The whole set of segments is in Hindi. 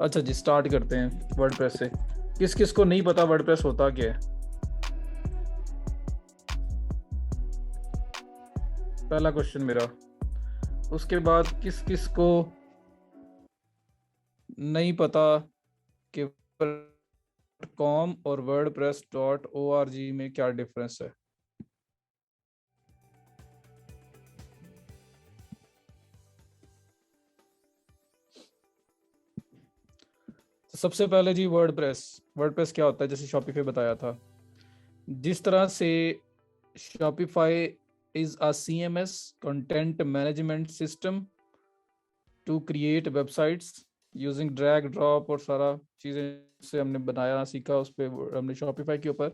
अच्छा जी, स्टार्ट करते हैं वर्डप्रेस से। किस किस को नहीं पता वर्डप्रेस होता क्या है? पहला क्वेश्चन मेरा। उसके बाद किस किस को नहीं पता कि कॉम और WordPress dot O R G में क्या डिफरेंस है? तो सबसे पहले जी, वर्डप्रेस। वर्डप्रेस क्या होता है? जैसे शॉपिफाई बताया था, जिस तरह से Shopify is a CMS, content management system, to create websites using drag drop और सारा चीज़ें से हमने बनाया सीखा उस पर, हमने शॉपिफाई के ऊपर।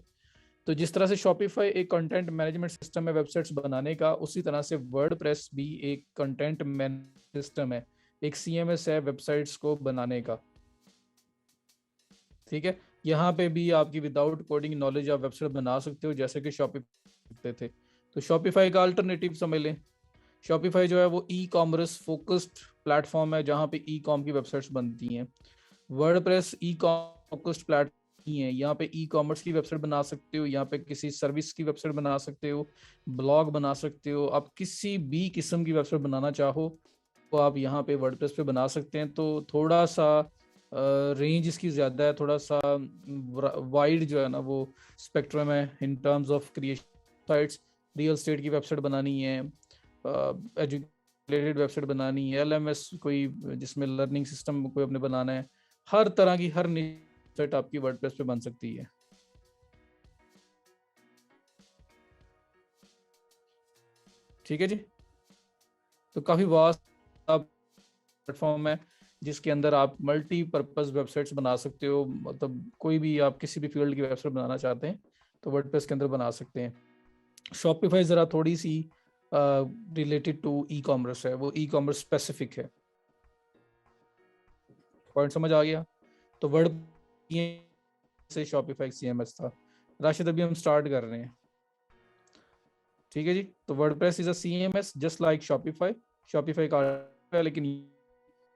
तो जिस तरह से शॉपिफाई एक कंटेंट मैनेजमेंट सिस्टम है वेबसाइट्स बनाने का, उसी तरह से वर्डप्रेस भी एक कंटेंट मैनेजमेंट सिस्टम है, एक CMS है वेबसाइट्स को बनाने का। ठीक है, यहाँ पे भी आपकी विदाउट कोडिंग नॉलेज आप वेबसाइट बना सकते हो, जैसे कि शॉपिफाई थे। तो शॉपिफाई का अल्टरनेटिव समझ लें। शॉपिफाई जो है वो ई कॉमर्स फोकस्ड प्लेटफॉर्म है, जहाँ पे ई कॉम की वेबसाइट्स बनती हैं। WordPress e com focused platform नहीं है। यहाँ पे ई कॉमर्स की वेबसाइट बना सकते हो, यहाँ पे किसी सर्विस की वेबसाइट बना सकते हो, ब्लॉग बना सकते हो, आप किसी भी किस्म की वेबसाइट बनाना चाहो तो आप यहाँ पे वर्डप्रेस पे बना सकते हैं। तो थोड़ा सा रेंज इसकी ज़्यादा है, थोड़ा सा वाइड जो है ना वो स्पेक्ट्रम है in terms of creation sites. Real estate की वेबसाइट बनानी है, एजुकेटेड वेबसाइट बनानी है, LMS कोई जिसमें लर्निंग सिस्टम कोई अपने बनाना है, हर तरह की हर वेबसाइट आपकी वर्डप्रेस पे बन सकती है। ठीक है जी। तो काफ़ी वास्ट प्लेटफॉर्म है जिसके अंदर आप मल्टीपर्पज़ वेबसाइट्स बना सकते हो। मतलब कोई भी आप किसी भी फील्ड की वेबसाइट बनाना चाहते हैं तो वर्डप्रेस के अंदर बना सकते हैं। शॉपिफाई ज़रा थोड़ी सी रिलेटेड टू ई कॉमर्स है, वो ई कॉमर्स स्पेसिफिक है। पॉइंट समझ आ गया? तो वर्ड से शॉपिफाई CMS था। राशिद, अभी हम स्टार्ट कर रहे हैं। ठीक है जी। तो WordPress is a CMS just like Shopify. Shopify का है, लेकिन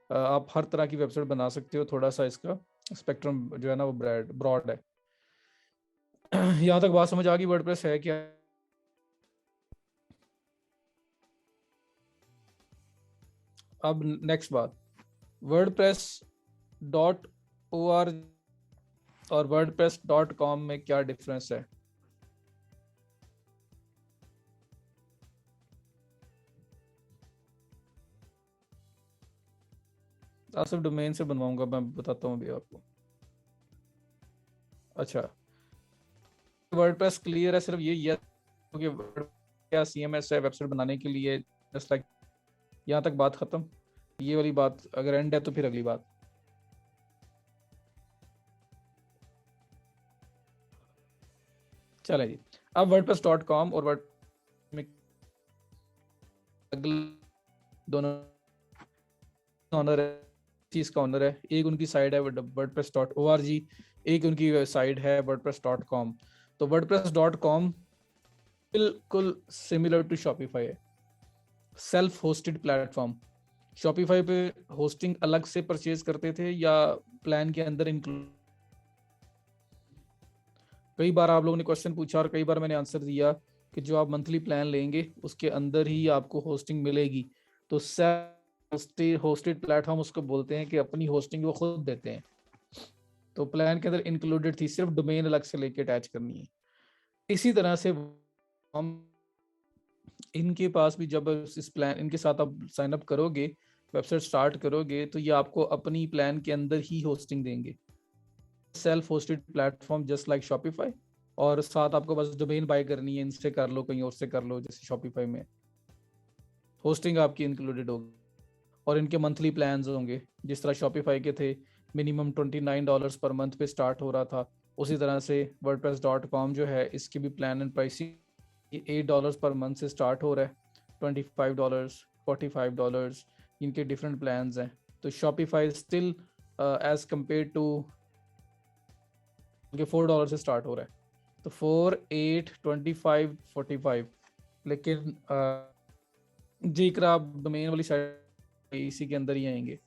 आप हर तरह की वेबसाइट बना सकते हो। थोड़ा सा इसका स्पेक्ट्रम जो है ना वो ब्रॉड है। यहाँ तक बात समझ आ गई वर्डप्रेस है क्या? अब नेक्स्ट बात, वर्डप्रेस डॉट ओ आर और wordpress.com में क्या डिफरेंस है? आप सिर्फ डोमेन से बनवाऊंगा, मैं बताता हूँ अभी आपको। अच्छा, वर्डप्रेस क्लियर है, सिर्फ ये कि क्या CMS है वेबसाइट बनाने के लिए, जस्ट लाइक। यहाँ तक बात खत्म। ये वाली बात अगर एंड है तो फिर अगली बात। चलें जी। अब wordpress.com और वर्ड में दोनों ऑनर है, चीज का ऑनर है। एक उनकी साइड है wordpress.org, एक उनकी साइड है wordpress.com। तो wordpress.com बिल्कुल सिमिलर टू शॉपिफाई है, सेल्फ होस्टेड प्लेटफॉर्म। शॉपिफाई पे होस्टिंग अलग से परचेज करते थे या प्लान के अंदर इंक्लूड। कई बार आप लोगों ने क्वेश्चन पूछा और कई बार मैंने आंसर दिया कि जो आप मंथली प्लान लेंगे उसके अंदर ही आपको होस्टिंग मिलेगी। तो सेल्फ होस्टेड प्लेटफॉर्म उसको बोलते हैं कि अपनी होस्टिंग वो खुद देते हैं। तो प्लान के अंदर इंक्लूडेड थी, सिर्फ डोमेन अलग से लेके अटैच करनी है। इसी तरह से हम इनके पास भी जब इस प्लान इनके साथ आप साइन अप करोगे, वेबसाइट स्टार्ट करोगे, तो ये आपको अपनी प्लान के अंदर ही होस्टिंग देंगे, self hosted platform just like Shopify. और साथ आपको बस डोमेन बाय करनी है, इनसे कर लो कहीं और से कर लो, जैसे शॉपिफाई में होस्टिंग आपकी इंक्लूडेड होगी। और इनके मंथली प्लान्स होंगे, जिस तरह शॉपिफाई के थे मिनिमम $29 पर मंथ पे स्टार्ट हो रहा था, उसी तरह से wordpress.com जो है इसकी भी plan and pricing $8 per month से स्टार्ट हो रहा है, $25, $45, इनके डिफरेंट प्लान्स हैं। तो Shopify still as compare to के $4 से स्टार्ट हो रहा है। तो 4, 8, 25, 45। लेकिन जी आप डोमेन वाली साइड इसी के अंदर ही आएंगे।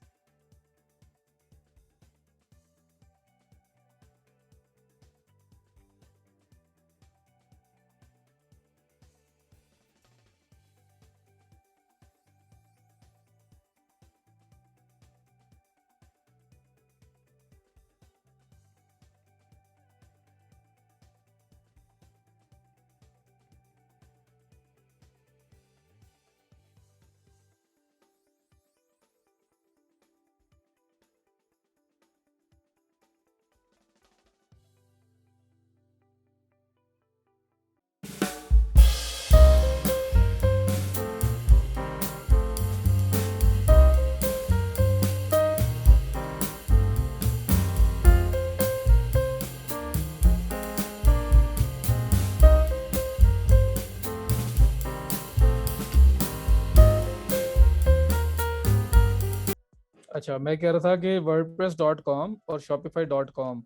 अच्छा, मैं कह रहा था कि wordpress.com और shopify.com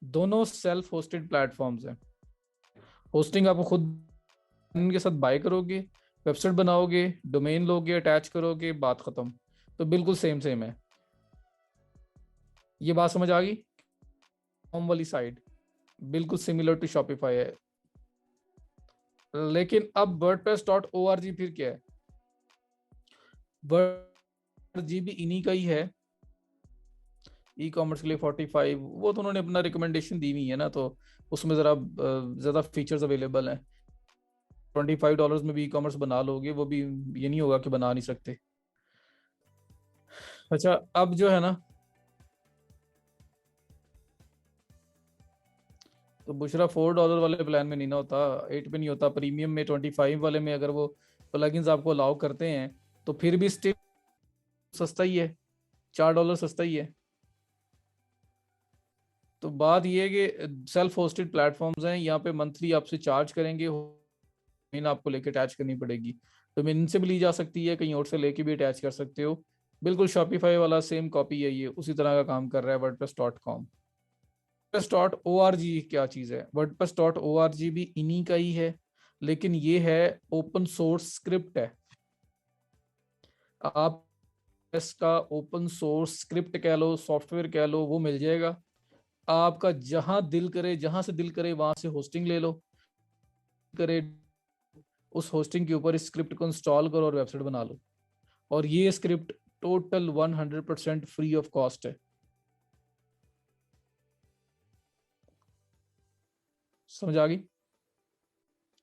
दोनों सेल्फ होस्टेड प्लेटफॉर्म्स हैं। होस्टिंग आप खुद इनके साथ बाय करोगे, वेबसाइट बनाओगे, डोमेन लोगे, अटैच करोगे, बात खत्म। तो बिल्कुल सेम सेम है। ये बात समझ आ गई? होम वाली साइड बिल्कुल सिमिलर टू शॉपिफाई है। लेकिन अब wordpress.org फिर क्या है? वर्ड जी भी इन्हीं का ही है। ई कॉमर्स के लिए 45, वो तो उन्होंने अपना रिकमेंडेशन दी हुई है ना, तो उसमें ज़रा ज़्यादा फीचर्स अवेलेबल हैं। $25 में भी ई कॉमर्स बना लोगे, वो भी ये नहीं होगा कि बना नहीं सकते। अच्छा, अब जो है ना, तो बुशरा $4 वाले प्लान में नहीं ना होता, 8 पे नहीं होता, प्रीमियम में 25 वाले में अगर वो प्लगइन्स आपको अलाउ करते हैं तो फिर भी स्टिल सस्ता ही है, $4 सस्ता ही है। तो बात ये है कि सेल्फ होस्टेड प्लेटफॉर्म्स हैं, यहाँ पे मंथली आपसे चार्ज करेंगे, डोमेन आपको लेके अटैच करनी पड़ेगी। डोमेन इनसे भी ली जा सकती है, कहीं और से लेके भी अटैच कर सकते हो। बिल्कुल शॉपिफाई वाला सेम कॉपी है, ये उसी तरह का काम कर रहा है वर्डप्रेस.com। वर्डप्रेस.org क्या चीज़ है? वर्डप्रेस.org भी इन्हीं का ही है, लेकिन ये है ओपन सोर्स स्क्रिप्ट है। आप इसका ओपन सोर्स स्क्रिप्ट कह लो, सॉफ्टवेयर कह लो, वो मिल जाएगा। आपका जहां दिल करे, जहां से दिल करे वहां से होस्टिंग ले लो, करे उस होस्टिंग के ऊपर इस स्क्रिप्ट को इंस्टॉल करो और वेबसाइट बना लो। और ये script total 100% free of cost है। समझ आ गई?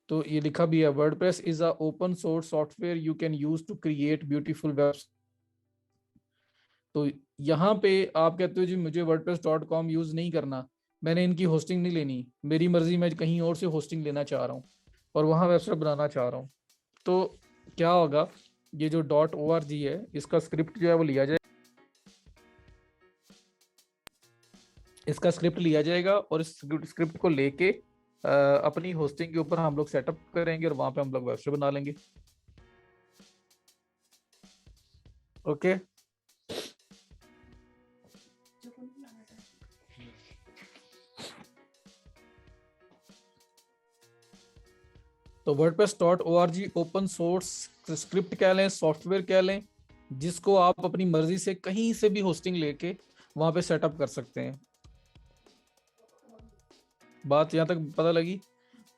तो ये लिखा भी है, WordPress is a open source software you can use to create beautiful web. तो यहाँ पे आप कहते हो जी मुझे wordpress.com यूज नहीं करना, मैंने इनकी होस्टिंग नहीं लेनी, मेरी मर्जी, मैं कहीं और से होस्टिंग लेना चाह रहा हूँ और वहाँ वेबसाइट बनाना चाह रहा हूँ, तो क्या होगा? ये जो .org है, इसका स्क्रिप्ट जो है वो लिया जाए, इसका स्क्रिप्ट लिया जाएगा और इस स्क्रिप्ट को लेके अपनी होस्टिंग के ऊपर हम लोग सेटअप करेंगे और वहां पे हम लोग वेबसाइट बना लेंगे। ओके। तो wordpress.org ओपन सोर्स स्क्रिप्ट कह लें, सॉफ्टवेयर कह लें, जिसको आप अपनी मर्जी से कहीं से भी होस्टिंग लेके वहां पे सेटअप कर सकते हैं। बात यहाँ तक पता लगी?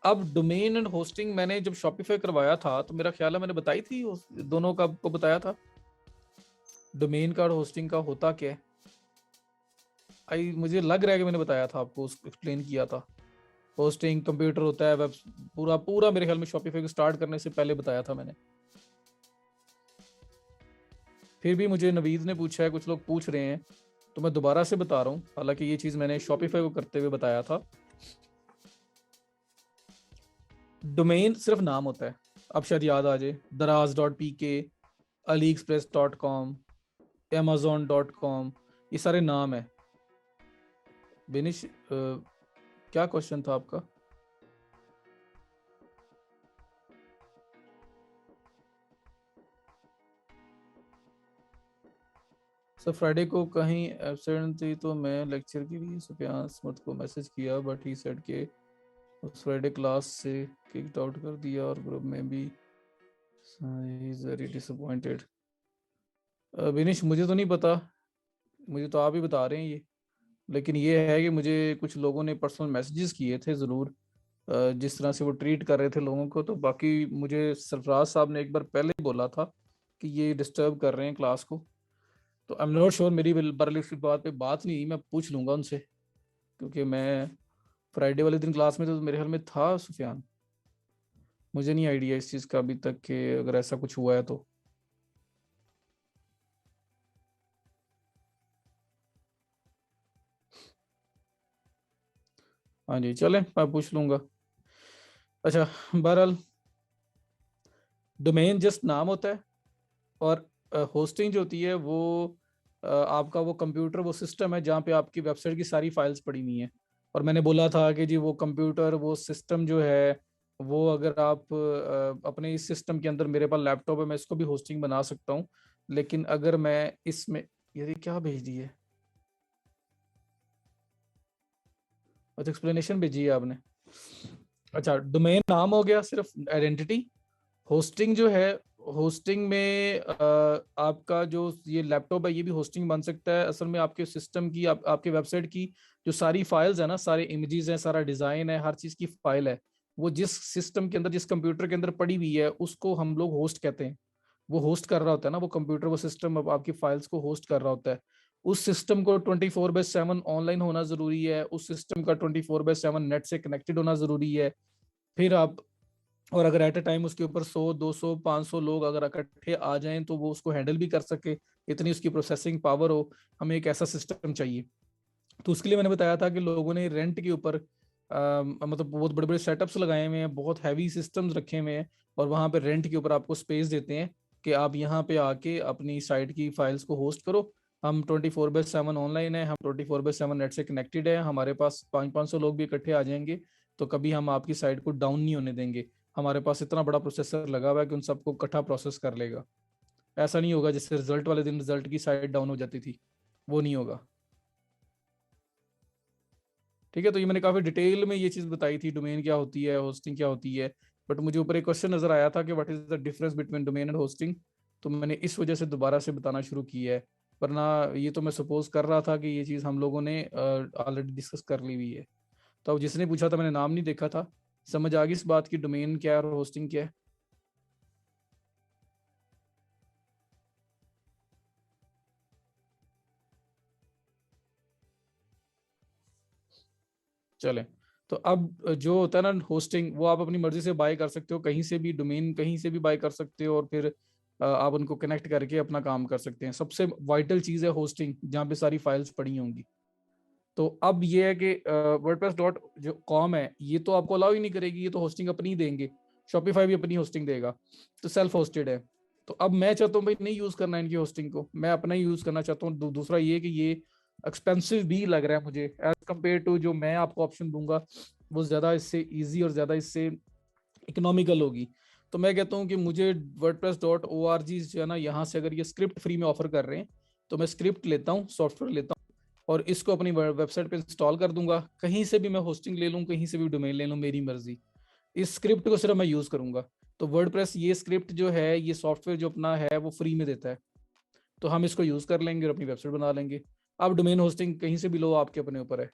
अब डोमेन एंड होस्टिंग मैंने जब शॉपिफाई करवाया था तो मेरा ख्याल है मैंने बताई थी, दोनों का आपको बताया था। डोमेन का और होस्टिंग का होता क्या है? आई मुझे लग रहा है कि मैंने बताया था आपको, एक्सप्लेन किया था। होस्टिंग कंप्यूटर होता है, वेब पूरा पूरा मेरे ख्याल में शॉपिफाई को स्टार्ट करने से पहले बताया था मैंने। फिर भी मुझे नवीद ने पूछा है, कुछ लोग पूछ रहे हैं, तो मैं दोबारा से बता रहा हूँ, हालांकि ये चीज़ मैंने शॉपिफाई को करते हुए बताया था। डोमेन सिर्फ नाम होता है, अब शायद याद आ जाए, दराज.pk, AliExpress.com, Amazon.com, ये सारे नाम है। बेनिश क्या क्वेश्चन था आपका? सर फ्राइडे को कहीं एब्सेंट थी तो मैं लेक्चर के लिए सुफियान स्मथ को मैसेज किया, बट ही सेड के उस फ्राइडे क्लास से किक्ड आउट कर दिया और ग्रुप में भी इज वेरी डिसअपॉइंटेड। विनिश मुझे तो नहीं पता, मुझे तो आप ही बता रहे हैं ये। लेकिन ये है कि मुझे कुछ लोगों ने पर्सनल मैसेजेस किए थे ज़रूर, जिस तरह से वो ट्रीट कर रहे थे लोगों को। तो बाकी मुझे सरफराज साहब ने एक बार पहले ही बोला था कि ये डिस्टर्ब कर रहे हैं क्लास को। तो आई एम नॉट श्योर, मेरी बरल इस बात पे बात नहीं, मैं पूछ लूंगा उनसे, क्योंकि मैं फ्राइडे वाले दिन क्लास में तो मेरे ख्याल में था सुफियान। मुझे नहीं आइडिया इस चीज़ का अभी तक कि अगर ऐसा कुछ हुआ है तो। हाँ जी, चलें, मैं पूछ लूंगा। अच्छा, बहरहाल डोमेन जस्ट नाम होता है, और होस्टिंग जो होती है वो आपका वो कंप्यूटर, वो सिस्टम है जहाँ पे आपकी वेबसाइट की सारी फाइल्स पड़ी हुई हैं। और मैंने बोला था कि जी वो कंप्यूटर, वो सिस्टम जो है, वो अगर आप अपने इस सिस्टम के अंदर, मेरे पास लैपटॉप है, मैं इसको भी होस्टिंग बना सकता हूँ। लेकिन अगर मैं इसमें ये क्या भेज दी है? अच्छा, एक्सप्लेनेशन भेजी है आपने। अच्छा, डोमेन नाम हो गया सिर्फ आइडेंटिटी। होस्टिंग जो है, होस्टिंग में आपका जो ये लैपटॉप है ये भी होस्टिंग बन सकता है। असल में आपके सिस्टम की, आपके वेबसाइट की जो सारी फाइल्स है ना, सारे इमेजेस हैं, सारा डिजाइन है, हर चीज की फाइल है, वो जिस सिस्टम के अंदर, जिस कंप्यूटर के अंदर पड़ी हुई है, उसको हम लोग होस्ट कहते हैं। वो होस्ट कर रहा होता है ना, वो कंप्यूटर, वो सिस्टम अब आपकी फाइल्स को होस्ट कर रहा होता है। उस सिस्टम को 24/7 ऑनलाइन होना जरूरी है, उस सिस्टम का 24/7 नेट से कनेक्टेड होना जरूरी है। फिर आप, और अगर एट अ टाइम उसके ऊपर 100, 200, 500 लोग अगर इकट्ठे आ जाएं तो वो उसको हैंडल भी कर सके, इतनी उसकी प्रोसेसिंग पावर हो। हमें एक ऐसा सिस्टम चाहिए। तो उसके लिए मैंने बताया था कि लोगों ने रेंट के ऊपर मतलब बहुत बड़े बड़े सेटअप्स लगाए हुए हैं, बहुत हैवी सिस्टम्स रखे हुए हैं, और वहां पे रेंट के ऊपर आपको स्पेस देते हैं कि आप यहाँ पे आके अपनी साइट की फाइल्स को होस्ट करो। हम 24/7 ऑनलाइन है, हम 24/7 नेट से कनेक्टेड है, हमारे पास 500 लोग भी इकट्ठे आ जाएंगे तो कभी हम आपकी साइट को डाउन नहीं होने देंगे। हमारे पास इतना बड़ा प्रोसेसर लगा हुआ है कि उन सबको इकट्ठा प्रोसेस कर लेगा। ऐसा नहीं होगा जैसे रिजल्ट वाले दिन रिजल्ट की साइट डाउन हो जाती थी, वो नहीं होगा। ठीक है, तो ये मैंने काफी डिटेल में ये चीज बताई थी, डोमेन क्या होती है, होस्टिंग क्या होती है। बट मुझे ऊपर एक क्वेश्चन नजर आया था कि what is the difference between domain and hosting, तो मैंने इस वजह से दोबारा से बताना शुरू किया है। वरना ये तो मैं सपोज कर रहा था कि ये चीज हम लोगों ने ऑलरेडी डिस्कस कर ली हुई है। तो अब जिसने पूछा था, मैंने नाम नहीं देखा था। समझ आ गई इस बात की डोमेन क्या है और होस्टिंग क्या है? चले। तो अब जो होता है ना होस्टिंग, वो आप अपनी मर्जी से बाय कर सकते हो, कहीं से भी डोमेन कहीं से भी बाय कर सकते हो, और फिर आप उनको कनेक्ट करके अपना काम कर सकते हैं। सबसे वाइटल चीज है होस्टिंग, जहाँ पे सारी फाइल्स पड़ी होंगी। तो अब ये है कि वर्डप्रेस डॉट जो कॉम है, ये तो आपको अलाउ ही नहीं करेगी, ये तो होस्टिंग अपनी ही देंगे। शॉपिफाई भी अपनी होस्टिंग देगा, तो सेल्फ होस्टेड है। तो अब मैं चाहता हूँ भाई नहीं यूज करना इनकी होस्टिंग को, मैं अपना ही यूज करना चाहता हूँ। दूसरा ये कि ये एक्सपेंसिव भी लग रहा है मुझे एज कम्पेयर टू जो मैं आपको ऑप्शन दूंगा, वो ज्यादा इससे इजी और ज्यादा इससे इकोनॉमिकल होगी। तो मैं कहता हूँ कि मुझे wordpress.org जो है ना, यहाँ से अगर ये स्क्रिप्ट फ्री में ऑफर कर रहे हैं तो मैं स्क्रिप्ट लेता हूँ, सॉफ्टवेयर लेता हूँ, और इसको अपनी वेबसाइट पे इंस्टॉल कर दूंगा। कहीं से भी मैं होस्टिंग ले लूँ, कहीं से भी डोमेन ले लूँ, मेरी मर्जी। इस स्क्रिप्ट को सिर्फ मैं यूज करूंगा। तो वर्डप्रेस ये स्क्रिप्ट जो है, ये सॉफ्टवेयर जो अपना है, वो फ्री में देता है। तो हम इसको यूज कर लेंगे और अपनी वेबसाइट बना लेंगे। अब डोमेन होस्टिंग कहीं से भी लो, आपके अपने ऊपर है।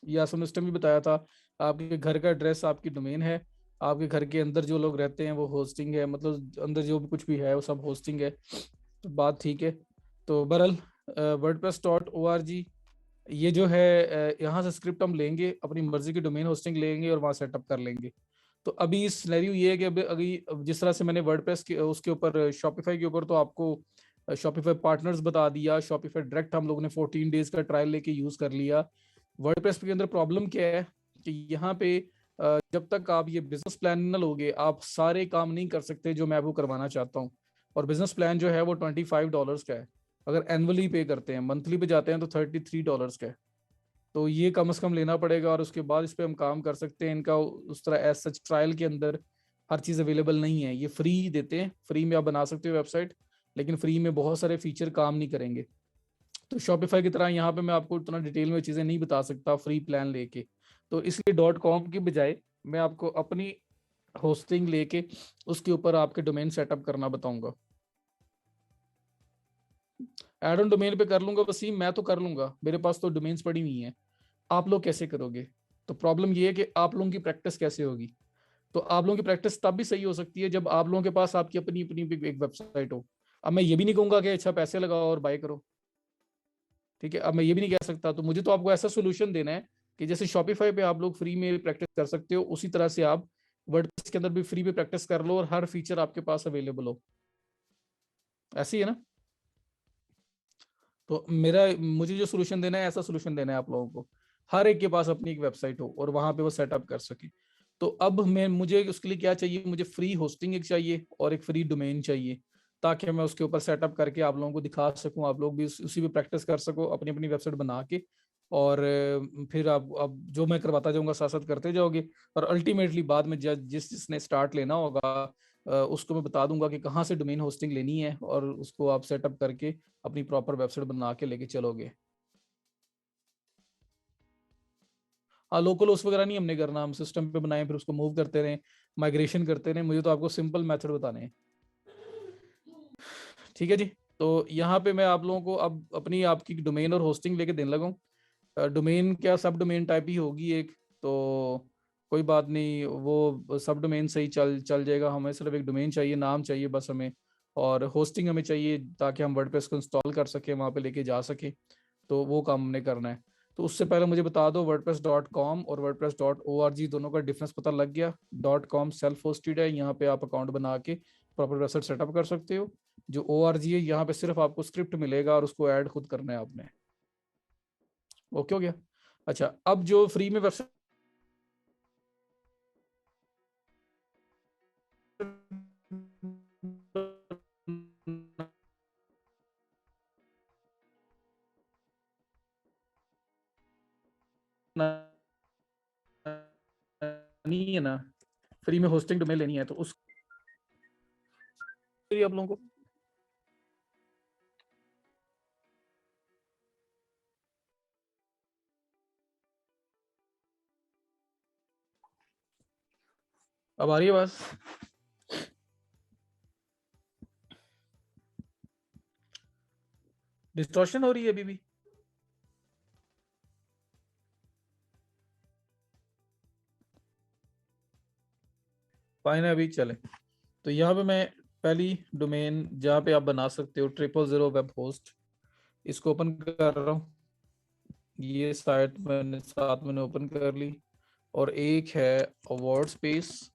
ये आसन सिस्टम भी बताया था। आपके घर का एड्रेस आपकी डोमेन है, आपके घर के अंदर जो लोग रहते हैं वो होस्टिंग है, मतलब अंदर जो भी कुछ भी है वो सब होस्टिंग है। तो बात ठीक है। तो बहरल wordpress.org ये जो है, यहाँ से स्क्रिप्ट हम लेंगे, अपनी मर्जी की डोमेन होस्टिंग लेंगे और वहाँ सेटअप कर लेंगे। तो अभी इस सिनेरियो ये है कि अभी अभी जिस तरह से मैंने वर्डप्रेस के उसके ऊपर, शॉपिफाई के ऊपर तो आपको शॉपिफाई पार्टनर्स बता दिया, शॉपिफाई डायरेक्ट हम लोगों ने 14 डेज का ट्रायल लेके यूज कर लिया। वर्डप्रेस के अंदर प्रॉब्लम क्या है कि यहाँ पे जब तक आप ये बिजनेस प्लान न लोगे, आप सारे काम नहीं कर सकते जो मैं आपको करवाना चाहता हूँ। और बिजनेस प्लान जो है वो $25 का है। अगर एनुअली पे करते हैं, मंथली पे जाते हैं तो $33 का है। तो ये कम से कम लेना पड़ेगा, और उसके बाद इस पे हम काम कर सकते हैं। इनका उस तरह एज सच ट्रायल के अंदर हर चीज़ अवेलेबल नहीं है, ये फ्री देते हैं, फ्री में आप बना सकते हो वेबसाइट, लेकिन फ्री में बहुत सारे फीचर काम नहीं करेंगे। तो शॉपिफाई की तरह यहाँ पे मैं आपको इतना डिटेल में चीज़ें नहीं बता सकता फ्री प्लान लेके। तो इसलिए .com की बजाय मैं आपको अपनी होस्टिंग लेके उसके ऊपर आपके डोमेन सेटअप करना बताऊंगा। एड ऑन डोमेन पे कर लूंगा वसीम, मैं तो कर लूंगा, मेरे पास तो डोमेन्स पड़ी हुई हैं। आप लोग कैसे करोगे? तो प्रॉब्लम ये है कि आप लोगों की प्रैक्टिस कैसे होगी। तो आप लोगों की प्रैक्टिस तब भी सही हो सकती है जब आप लोगों के पास आपकी अपनी अपनी एक वेबसाइट हो। अब मैं ये भी नहीं कहूंगा कि अच्छा पैसे लगाओ और बाय करो, ठीक है, अब मैं ये भी नहीं कह सकता। तो मुझे तो आपको ऐसा सोल्यूशन देना है कि जैसे शॉपिफाई पे आप लोग फ्री में प्रैक्टिस कर सकते हो, उसी तरह से आप वर्डप्रेस के अंदर भी फ्री में प्रैक्टिस कर लो और हर फीचर आपके पास अवेलेबल हो। ऐसी है ना? तो मेरा मुझे जो सोल्यूशन देना है, ऐसा सोल्यूशन देना है आप लोगों को, हर एक के पास अपनी एक वेबसाइट हो और वहां पे वो सेटअप कर सके। तो अब मैं, मुझे उसके लिए क्या चाहिए, मुझे फ्री होस्टिंग एक चाहिए और एक फ्री डोमेन चाहिए, ताकि मैं उसके ऊपर सेटअप करके आप लोगों को दिखा सकूं, आप लोग भी उसी पे प्रैक्टिस कर सको अपनी अपनी वेबसाइट बना के। और फिर आप अब जो मैं करवाता जाऊंगा साथ साथ करते जाओगे। और अल्टीमेटली बाद में जिसने स्टार्ट लेना होगा, उसको मैं बता दूंगा कि कहाँ से डोमेन होस्टिंग लेनी है, और उसको आप सेटअप करके अपनी प्रॉपर वेबसाइट बना के लेके चलोगे। हाँ, लोकल होस्ट वगैरह नहीं हमने करना, हम सिस्टम पे बनाए फिर उसको मूव करते रहें, माइग्रेशन करते रहें। मुझे तो आपको सिंपल मेथड बताने हैं। ठीक है जी। तो यहाँ पे मैं आप लोगों को अब अपनी आपकी डोमेन और होस्टिंग लेके देने लगा हूँ। डोमेन क्या सब डोमेन टाइप ही होगी एक, तो कोई बात नहीं, वो सब डोमेन से ही चल चल जाएगा। हमें सिर्फ एक डोमेन चाहिए, नाम चाहिए बस हमें, और होस्टिंग हमें चाहिए ताकि हम वर्डप्रेस को इंस्टॉल कर सके, वहाँ पे लेके जा सके। तो वो काम हमने करना है। तो उससे पहले मुझे बता दो, wordpress.com और wordpress.org दोनों का डिफरेंस पता लग गया। .com सेल्फ होस्टेड है, यहाँ पे आप अकाउंट बना के प्रॉपर वेबसाइट सेटअप कर सकते हो। जो ORG है, यहाँ पे सिर्फ आपको स्क्रिप्ट मिलेगा और उसको ऐड खुद करना है आपने। ओके हो गया। अच्छा, अब जो फ्री में वेबसाइट नहीं है ना, फ्री में होस्टिंग डोमेन लेनी है, तो उस आप लोगों को अब आ रही है बस। डिस्टॉर्शन हो रही है अभी भी? फाइन है, अभी चले। तो यहाँ पे मैं पहली डोमेन जहाँ पे आप बना सकते हो, 000 वेब होस्ट, इसको ओपन कर रहा हूँ। ये साइट मैंने साथ मैंने ओपन कर ली। और एक है अवार्ड स्पेस,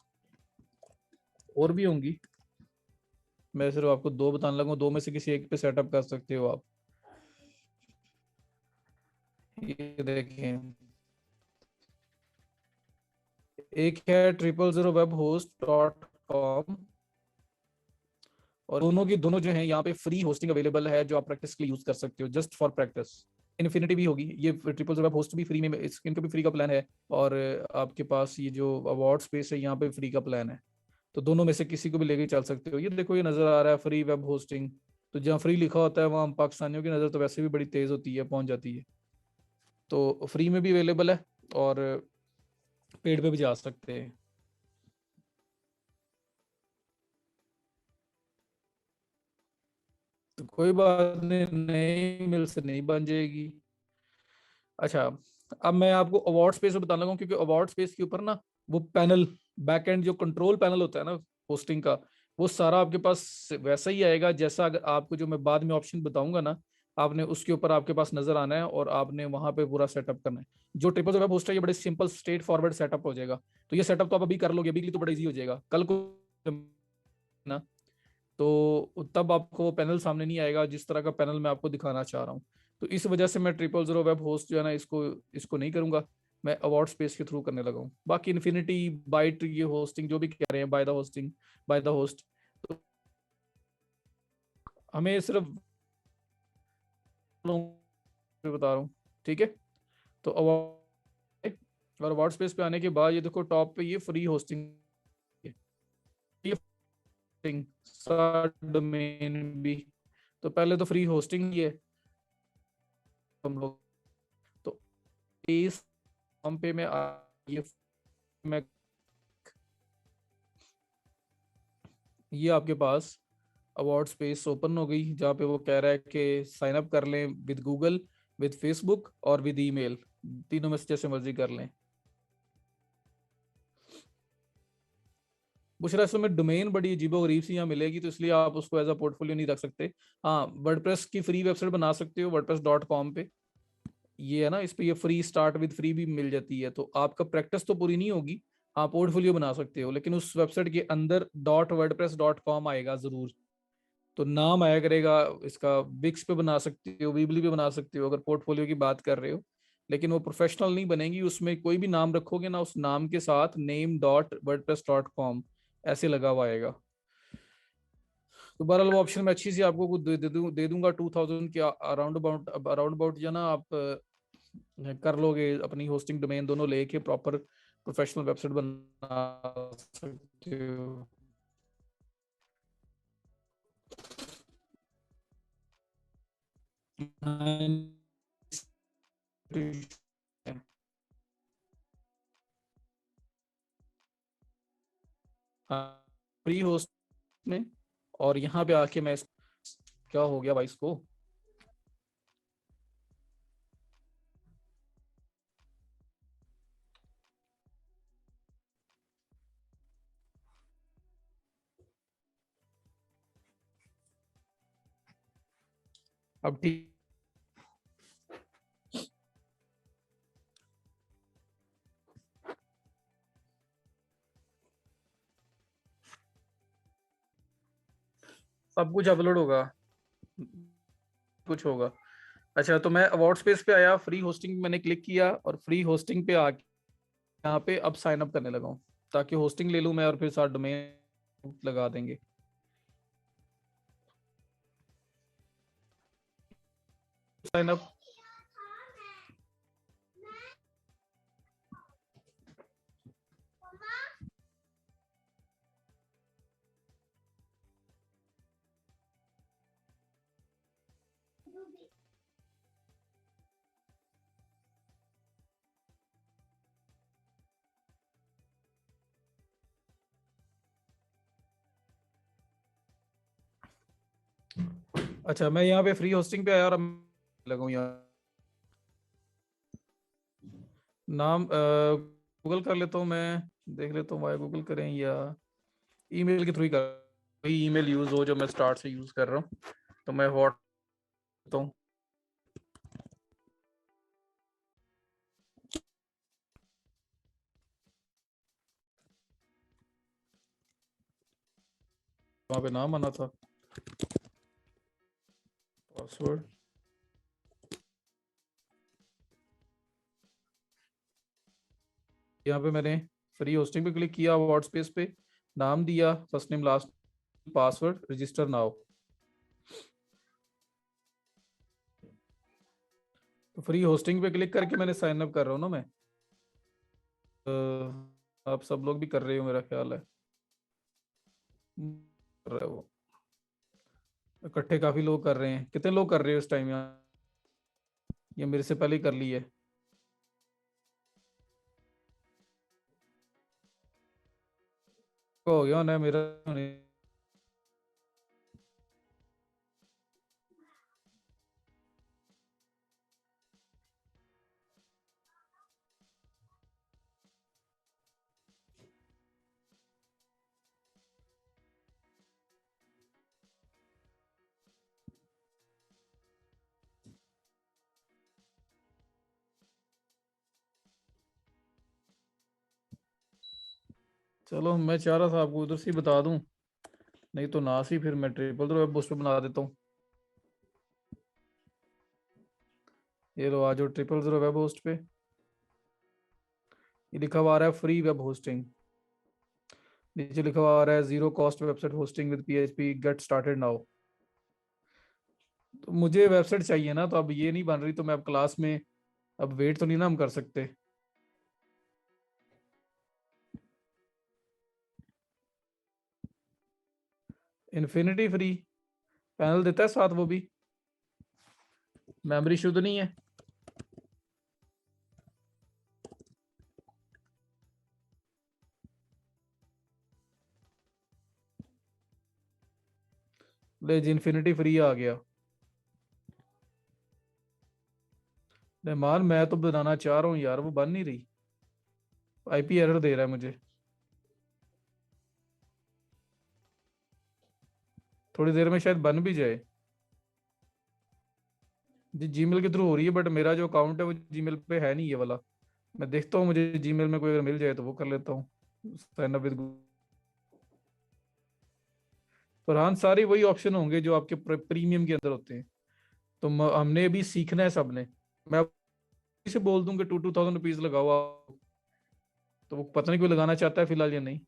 और भी होंगी, मैं सिर्फ आपको दो बताने लगा, दो में से किसी एक पे सेटअप कर सकते हो आप। ये देखें, एक है 000webhost.com, और दोनों की दोनों जो है यहाँ पे फ्री होस्टिंग अवेलेबल है, जो आप प्रैक्टिस के लिए यूज कर सकते हो, जस्ट फॉर प्रैक्टिस। इन्फिनिटी भी होगी, ये 000 होस्ट भी फ्री में, इनका भी फ्री का प्लान है। और आपके पास ये जो अवार्ड स्पेस है, यहाँ पे फ्री का प्लान है। तो दोनों में से किसी को भी लेके चल सकते हो। ये देखो, ये नजर आ रहा है फ्री वेब होस्टिंग। तो जहाँ फ्री लिखा होता है वहाँ पाकिस्तानियों की नज़र तो वैसे भी बड़ी तेज होती है, पहुंच जाती है। तो फ्री में भी अवेलेबल है, और पेड पे भी जा सकते हैं। तो कोई बात नहीं, नई मिल से नहीं बन जाएगी। अच्छा, अब मैं आपको अवार्ड स्पेस में बताने लगा हूँ, क्योंकि अवार्ड स्पेस के ऊपर ना वो पैनल, बैक एंड जो कंट्रोल पैनल होता है ना होस्टिंग का, वो सारा आपके पास वैसा ही आएगा जैसा, अगर आपको जो मैं बाद में ऑप्शन बताऊंगा ना, आपने उसके ऊपर आपके पास नजर आना है, और आपने वहां पे पूरा सेटअप करना है। जो ट्रिपल वेब होस्ट है, ये बड़े सिंपल स्ट्रेट फॉरवर्ड सेटअप हो जाएगा। तो ये सेटअप तो आप अभी कर लोगे, अभी के लिए तो बड़ा इजी हो जाएगा, कल को ना, तो तब आपको वो पैनल सामने नहीं आएगा जिस तरह का पैनल मैं आपको दिखाना चाह रहा हूँ। तो इस वजह से मैं 000 वेब होस्ट जो है ना, इसको इसको नहीं करूंगा। मैं अवार्ड स्पेस के थ्रू करने लगा हूँ। बाकी इन्फिनिटी, बाइट, ये होस्टिंग जो भी कह रहे हैं, by the hosting, by the host, तो हमें सिर्फ बता रहा हूँ। ठीक है। तो अवार्ड, और अवार्ड स्पेस पे आने के बाद ये देखो टॉप पे ये फ्री होस्टिंग, ये होस्टिंग डोमेन भी, तो पहले तो फ्री होस्टिंग ही है हम लोग। तो इस फॉर्म पे मैं ये मैं ये आपके पास अवार्ड स्पेस ओपन हो गई, जहाँ पे वो कह रहा है कि साइन अप कर लें विद गूगल, विद फेसबुक और विद ईमेल, तीनों में से जैसे मर्जी कर लें। बुशरा, इसमें डोमेन बड़ी अजीबो गरीब सी यहाँ मिलेगी, तो इसलिए आप उसको एज अ पोर्टफोलियो नहीं रख सकते। हाँ, वर्डप्रेस की फ्री वेबसाइट बना सकते हो wordpress.com पे। ये है ना, इस पे ये फ्री स्टार्ट विद फ्री भी मिल जाती है, तो आपका प्रैक्टिस तो पूरी नहीं होगी। आप पोर्टफोलियो बना सकते हो, लेकिन उस वेबसाइट के अंदर .wordpress.com आएगा जरूर। तो नाम आया करेगा इसका। विक्स पे बना सकते हो, वीबली पे बना सकते हो, अगर पोर्टफोलियो की बात कर रहे हो। लेकिन वो प्रोफेशनल नहीं बनेगी, उसमें कोई भी नाम रखोगे ना, उस नाम के साथ name.wordpress.com ऐसे लगा हुआ आएगा। तो बहरहाल वो ऑप्शन मैं अच्छी सी आपको कुछ दे दूंगा 2000 के अराउंड अबाउट जो ना, आप कर लोगे अपनी होस्टिंग डोमेन दोनों लेके, प्रॉपर प्रोफेशनल वेबसाइट बना सकते हो। फ्री होस्ट में, और यहाँ पे आके मैं क्या हो गया भाई इसको, अब ठीक। सब कुछ अपलोड होगा, कुछ होगा। अच्छा, तो मैं अवार्ड स्पेस पे आया, फ्री होस्टिंग मैंने क्लिक किया, और फ्री होस्टिंग पे आके यहाँ पे अब साइन अप करने लगा हूँ, ताकि होस्टिंग ले लूँ मैं और फिर साथ डोमेन लगा देंगे। Sign up. अच्छा, मैं यहाँ पे फ्री होस्टिंग पे आया और अब लगा हूँ यहाँ नाम गूगल कर लेता हूँ मैं, देख लेता हूँ, वाया गूगल करें या ईमेल के थ्रू ही कर, वही ईमेल यूज हो जो मैं स्टार्ट से यूज कर रहा हूँ। तो मैं व्हाट हूँ, वहाँ पे नाम आना था, पासवर्ड, यहाँ पे मैंने फ्री होस्टिंग पे क्लिक किया, वर्ड स्पेस पे नाम दिया, first name last, password, register now. तो फ्री होस्टिंग पे क्लिक करके मैंने साइन अप कर रहा हूँ ना मैं। आप सब लोग भी कर रहे हो मेरा ख्याल है, कर रहे हो, इकट्ठे काफी लोग कर रहे हैं। कितने लोग कर रहे हो इस टाइम यहाँ, ये मेरे से पहले ही कर ली है। हो गया ना मेरा, चलो मैं चाह रहा था आपको उधर से ही बता दूं, नहीं तो ना सी फिर मैं ट्रिपल तो वेब बूस्ट पे बना देता हूँ। ये लो आ जाओ ट्रिपल जीरो वेब होस्ट पे, ये लिखा हुआ आ रहा है फ्री वेब होस्टिंग, नीचे लिखा हुआ आ रहा है zero cost website hosting with PHP get started now. तो मुझे वेबसाइट चाहिए ना, तो अब ये नहीं बन रही, तो मैं अब क्लास में अब वेट तो नहीं ना हम कर सकते। इन्फिनिटी फ्री पैनल देता है साथ, वो भी मेमोरी शुद्ध नहीं है। ले जी इन्फिनिटी फ्री आ गया। रहमान मैं तो बनाना चाह रहा हूँ यार, वो बन नहीं रही, आईपी एरर दे रहा है मुझे। थोड़ी देर में शायद बन भी जाए। जी जीमेल के थ्रू हो रही है, बट मेरा जो अकाउंट है वो जीमेल पे है नहीं ये वाला। मैं देखता हूँ, मुझे जीमेल में कोई अगर मिल जाए तो वो कर लेता हूँ, साइन अप विद। फरहान सारे वही ऑप्शन होंगे जो आपके प्रीमियम के अंदर होते हैं। तो हमने भी सीखना है सबने। मैं अब से बोल दूं कि 2,000 रुपीज लगाओ आप, तो वो पता नहीं कोई लगाना चाहता है फिलहाल या नहीं।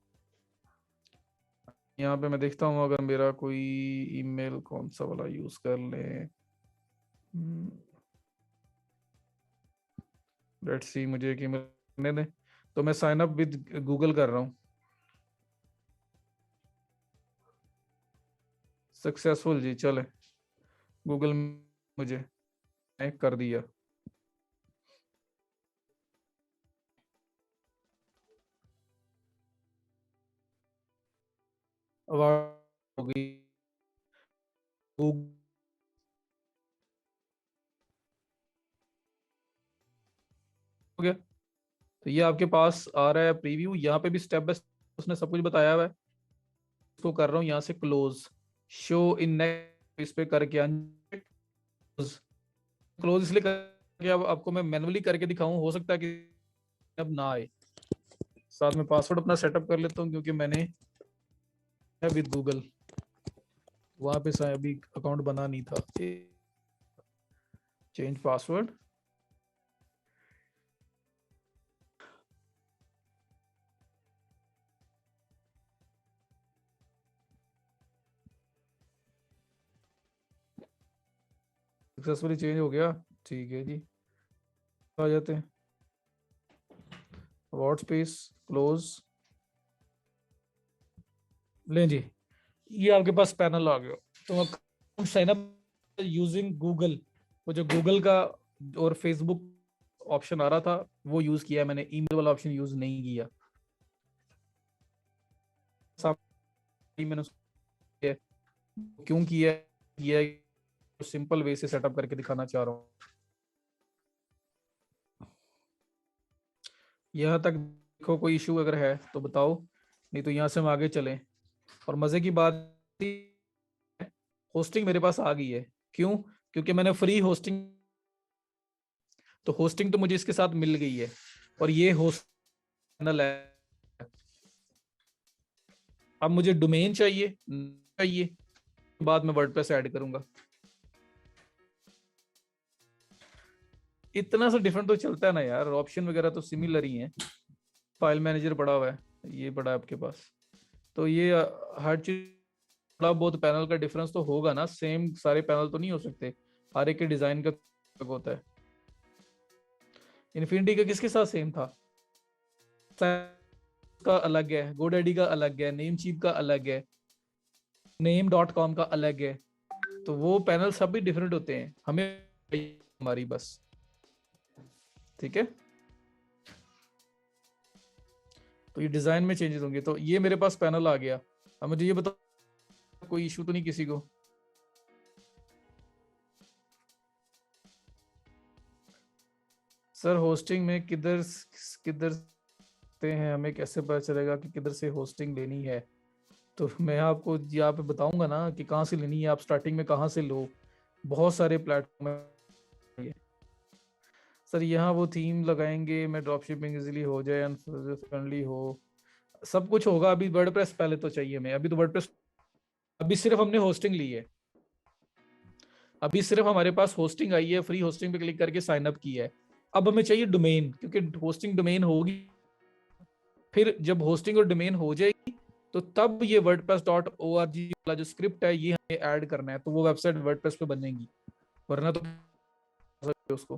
यहाँ पे मैं देखता हूँ अगर मेरा कोई ईमेल कौन सा वाला यूज कर ले। लेट्स सी, मुझे एक ईमेल करने दें। तो मैं साइन अप विद गूगल कर रहा हूँ, सक्सेसफुल जी, चले गूगल मुझे कर दिया। हो गई Google हो गया। तो ये आपके पास आ रहा है प्रीव्यू, यहाँ पे भी स्टेप बाय स्टेप उसने सब कुछ बताया हुआ है। इसको कर रहा हूँ यहाँ से क्लोज, शो इन नेक्स्ट इस पे करके क्लोज इसलिए करके अब आपको मैं मैनुअली करके दिखाऊं, हो सकता है कि अब ना आए। साथ में पासवर्ड अपना सेटअप कर लेता हूँ क्योंकि मैंने है विद गूगल, वहां पे अभी अकाउंट बना नहीं था। चेंज पासवर्ड, सक्सेसफुली चेंज हो गया। ठीक है जी, आ जाते हैं वर्ड स्पेस क्लोज। ले जी, ये आपके पास पैनल आ गया। तो साइन अप यूजिंग गूगल, वो जो गूगल का और फेसबुक ऑप्शन आ रहा था वो यूज किया मैंने, ईमेल वाला ऑप्शन यूज नहीं किया। मैंने उसको क्यों किया सिंपल वे से सेटअप करके दिखाना चाह रहा हूँ। यहाँ तक देखो, कोई इशू अगर है तो बताओ, नहीं तो यहाँ से हम आगे चलें। और मजे की बात, होस्टिंग मेरे पास आ गई है। क्यों? क्योंकि मैंने फ्री होस्टिंग, तो होस्टिंग तो मुझे इसके साथ मिल गई है। और ये होस्ट चैनल है। अब मुझे डोमेन चाहिए, बाद में वर्डप्रेस ऐड करूंगा। इतना सा डिफरेंट तो चलता है ना यार, ऑप्शन वगैरह तो सिमिलर ही है। फाइल मैनेजर पड़ा हुआ है, ये पड़ा है आपके पास। तो ये हर चीज थोड़ा बहुत पैनल का डिफरेंस तो होगा ना, सेम सारे पैनल तो नहीं हो सकते, हर एक के डिजाइन का अलग होता है। इन्फिनिटी का किसके साथ सेम था? का अलग है, गोडैडी का अलग है, नेम चीप का अलग है, name.com का अलग है। तो वो पैनल सब भी डिफरेंट होते हैं, हमें हमारी बस। ठीक है, तो ये डिजाइन में चेंजेस होंगे। तो ये मेरे पास पैनल आ गया। अब मुझे ये बताओ, कोई इशू तो नहीं किसी को? सर होस्टिंग में किधर किधर से हैं, हमें कैसे पता चलेगा कि किधर से होस्टिंग लेनी है? तो मैं आपको यहाँ पे बताऊंगा ना कि कहाँ से लेनी है, आप स्टार्टिंग में कहाँ से लो। बहुत सारे प्लेटफॉर्म है। सर यहाँ वो थीम लगाएंगे, मैं ड्रॉप शिपिंग इजिली हो जाए, फ्रेंडली हो, सब कुछ होगा। अभी वर्डप्रेस पहले तो चाहिए मैं, अभी तो वर्डप्रेस, अभी सिर्फ हमने होस्टिंग ली है। अभी सिर्फ हमारे पास होस्टिंग आई है, फ्री होस्टिंग पे क्लिक करके साइन अप किया है। अब हमें चाहिए डोमेन, क्योंकि होस्टिंग डोमेन होगी। फिर जब होस्टिंग और डोमेन हो जाएगी तो तब ये wordpress.org वाला जो स्क्रिप्ट है ये हमें ऐड करना है, तो वो वेबसाइट वर्डप्रेस पे बनेगी, वरना तो उसको।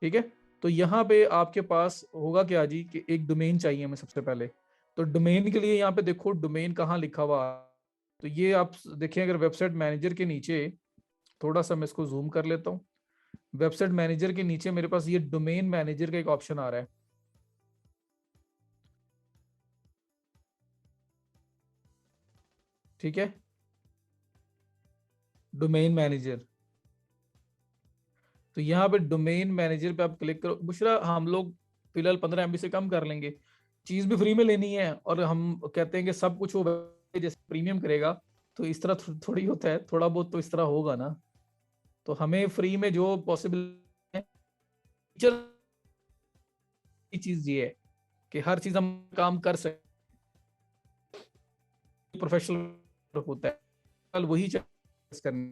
ठीक है, तो यहाँ पे आपके पास होगा क्या जी, कि एक डोमेन चाहिए हमें सबसे पहले। तो डोमेन के लिए यहाँ पे देखो डोमेन कहाँ लिखा हुआ। तो ये आप देखें, अगर वेबसाइट मैनेजर के नीचे, थोड़ा सा मैं इसको जूम कर लेता हूँ। वेबसाइट मैनेजर के नीचे मेरे पास ये डोमेन मैनेजर का एक ऑप्शन आ रहा है। ठीक है, डोमेन मैनेजर। तो यहाँ पे डोमेन मैनेजर पे आप क्लिक करो। बुशरा, हम लोग फिलहाल 15 MB से कम कर लेंगे, चीज भी फ्री में लेनी है, और हम कहते हैं कि सब कुछ वो जैसे प्रीमियम करेगा, तो इस तरह थोड़ी होता है, थोड़ा बहुत तो इस तरह होगा ना। तो हमें फ्री में जो पॉसिबल है, चीज ये है कि हर चीज हम काम कर सकते, प्रोफेशनल होता है, कल वही करनी।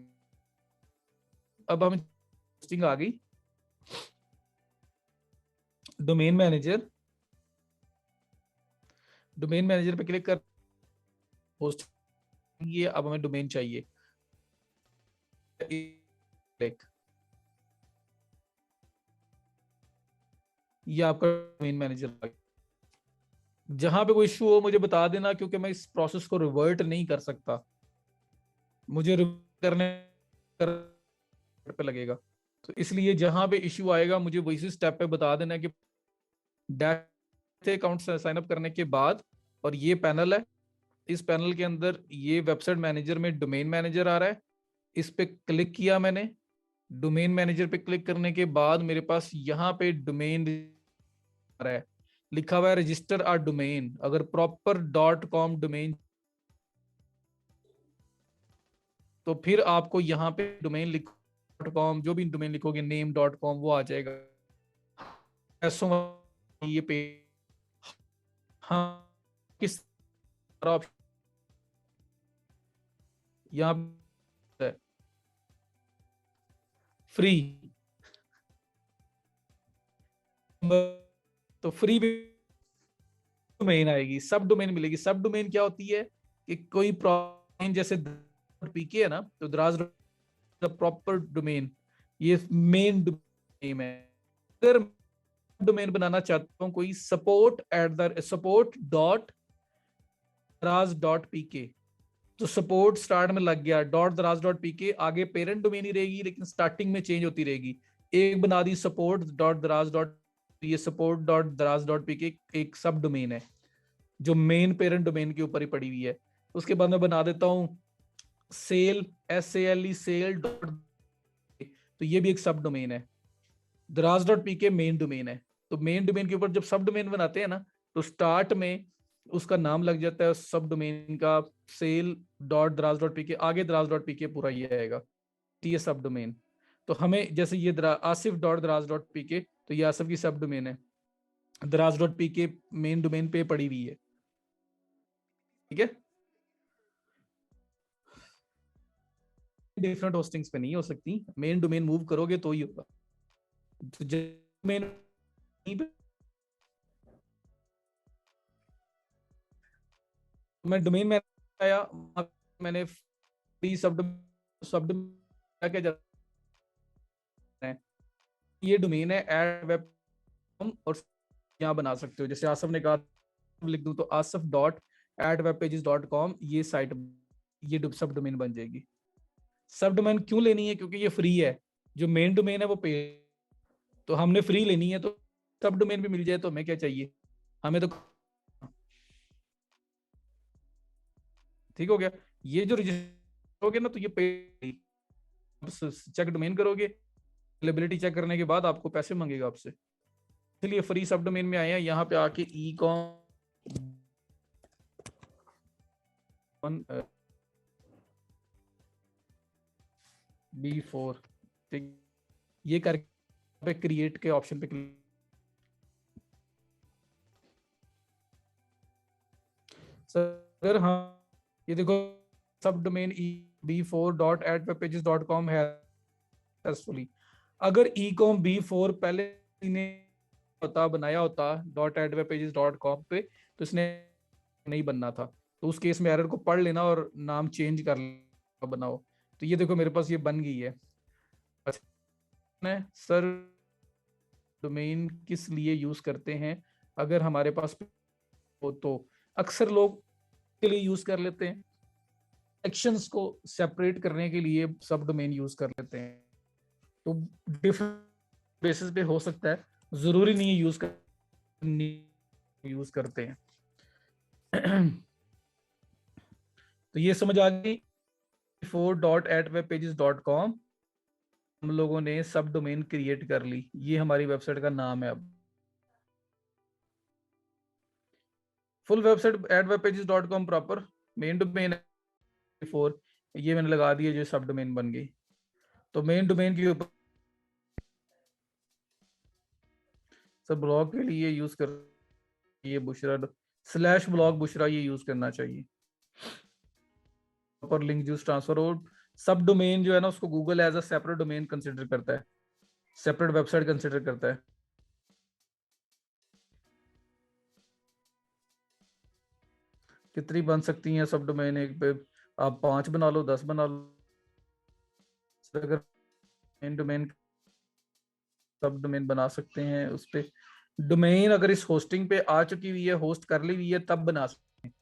अब हम होस्टिंग आ गई, डोमेन मैनेजर, डोमेन मैनेजर पे क्लिक कर, होस्ट, ये अब हमें डोमेन चाहिए। एक, ये आपका डोमेन मैनेजर। जहां पे कोई इशू हो मुझे बता देना, क्योंकि मैं इस प्रोसेस को रिवर्ट नहीं कर सकता, मुझे करने पे लगेगा। तो इसलिए जहां पे इश्यू आएगा मुझे वही स्टेप पे बता देना कि डैश अकाउंट से साइन अप करने के बाद, और ये पैनल है, इस पैनल के अंदर ये वेबसाइट मैनेजर में डोमेन मैनेजर आ रहा है, इस पे क्लिक किया मैंने। डोमेन मैनेजर पे क्लिक करने के बाद मेरे पास यहाँ पे डोमेन आ रहा है, लिखा हुआ है रजिस्टर आ डोमेन। अगर प्रॉपर .com डोमेन, तो फिर आपको यहाँ पे डोमेन लिखो .com, जो भी डोमेन लिखोगे name.com वो आ जाएगा। ऐसो ये पे हाँ किस तरह आप यहाँ पे फ्री, तो फ्री डोमेन आएगी, सब डोमेन मिलेगी। सब डोमेन क्या होती है कि कोई प्रॉब्लम जैसे पीके है ना, तो दराज प्रॉपर डोमेन, ये मेन डोमेन है। अगर डोमेन बनाना चाहता हूँ कोई support.daraz.pk, तो सपोर्ट स्टार्ट में लग गया .daraz.pk, आगे पेरेंट डोमेन ही रहेगी लेकिन स्टार्टिंग में चेंज होती रहेगी। एक बना दी support.daraz. ये support.daraz.pk एक सब डोमेन है जो मेन पेरेंट डोमेन के ऊपर ही पड़ी हुई है। उसके बाद मैं बना देता हूँ SALE सेल, तो ये भी एक सब डोमेन है। दराज.pk मेन डोमेन है। तो मेन डोमेन के ऊपर जब सब डोमेन बनाते हैं ना, तो स्टार्ट में उसका नाम लग जाता है सब डोमेन का, sale.daraz.pk, आगे daraz.pk पूरा ये आएगा, ये सब डोमेन। तो हमें जैसे ये आसिफ.daraz.pk, तो ये आसिफ की सब डोमेन है, daraz.pk मेन डोमेन पे पड़ी हुई है। ठीक है, डिफरेंट होस्टिंग्स पे नहीं हो सकती, मेन डोमेन मूव करोगे तो ही होगा। तो मेन मैं डोमेन में आया, मैंने फ्री सब सब क्या जाता है, ये डोमेन है एड वेब, और यहाँ बना सकते हो। जैसे आसफ ने कहा लिख दूं तो asif.@webpages.com, ये साइट, ये सब डोमेन बन जाएगी। सब डोमेन क्यों लेनी है? क्योंकि ये फ्री है। जो मेन डोमेन है वो पे, तो हमने फ्री लेनी है, तो सब डोमेन भी मिल जाए तो हमें क्या चाहिए, हमें तो ठीक हो गया। ये जो रजिस्टर हो गया ना, तो ये पे चेक डोमेन करोगे, अवेलेबिलिटी चेक करने के बाद आपको पैसे मांगेगा आपसे, इसलिए फ्री सब डोमेन में आए हैं। यहाँ पे आके e-com B4, ठीक, ये करके क्रिएट के ऑप्शन पे क्लिक। सर हाँ, ये देखो सब डोमेन b4.@webpages.com है सक्सेसफुली। अगर e-com B4 पहले ने होता, बनाया होता .@webpages.com पे, तो इसने नहीं बनना था। तो उस केस में एरर को पढ़ लेना और नाम चेंज कर बनाओ। तो ये देखो मेरे पास ये बन गई है। सर डोमेन किस लिए यूज करते हैं? अगर हमारे पास हो तो अक्सर लोग के लिए यूज कर लेते हैं, सेक्शंस को सेपरेट करने के लिए सब डोमेन यूज कर लेते हैं। तो डिफरेंट बेसिस पे हो सकता है, जरूरी नहीं है यूज करते हैं। तो ये समझ आ गई, 4.@webpages.com हम लोगों ने सब डोमेन क्रिएट कर ली, ये हमारी वेबसाइट का नाम है। अब full website @webpages.com proper main domain 4, ये मैंने लगा दिया, जो सब डोमेन बन गई। तो मेन डोमेन के ऊपर सब ब्लॉग के लिए यूज कर, ये बुशरा /blog बुशरा ये यूज करना चाहिए। प्रॉपर लिंक यूज ट्रांसफर, और सब डोमेन जो है ना, उसको Google as a separate domain consider करता है, सेपरेट वेबसाइट कंसिडर करता है। कितनी बन सकती हैं सब डोमेन एक पे? आप 5 बना लो, 10 बना लो। अगर मेन डोमेन सब डोमेन बना सकते हैं उस पे, डोमेन अगर इस होस्टिंग पे आ चुकी हुई है, होस्ट कर ली हुई है, तब बना सकते हैं।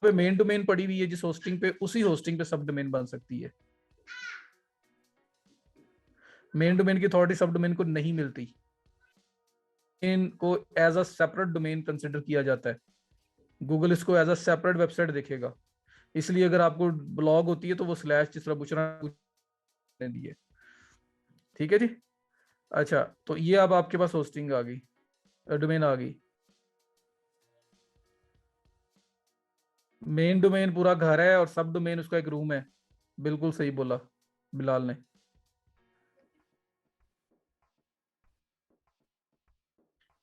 पे मेन डोमेन पड़ी हुई है जिस होस्टिंग पे, उसी होस्टिंग पे सब डोमेन बन सकती है। मेन डोमेन की अथॉरिटी सब डोमेन को नहीं मिलती, इनको as a separate domain consider किया जाता है। गूगल इसको एज अ सेपरेट वेबसाइट देखेगा, इसलिए अगर आपको ब्लॉग होती है तो वो स्लैश जिस तरह बुशरा ने दी है। ठीक है जी। अच्छा, तो ये अब आपके पास होस्टिंग आ गई, डोमेन आ गई। मेन डोमेन पूरा घर है और सब डोमेन उसका एक रूम है। बिल्कुल सही बोला बिलाल ने।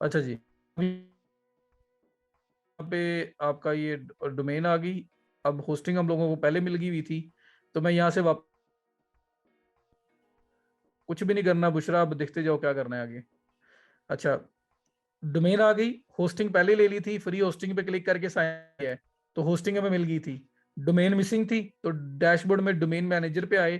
अच्छा जी, यहाँ पे आपका ये डोमेन आ गई। अब होस्टिंग हम लोगों को पहले मिल गई हुई थी, तो मैं यहाँ से कुछ भी नहीं करना बुशरा, अब देखते जाओ क्या करना है आगे। अच्छा, डोमेन आ गई, होस्टिंग पहले ले ली थी, फ्री होस्टिंग पे क्लिक करके साइन किया है, तो होस्टिंग हमें मिल गई थी। डोमेन मिसिंग थी, तो डैशबोर्ड में डोमेन मैनेजर पे आए,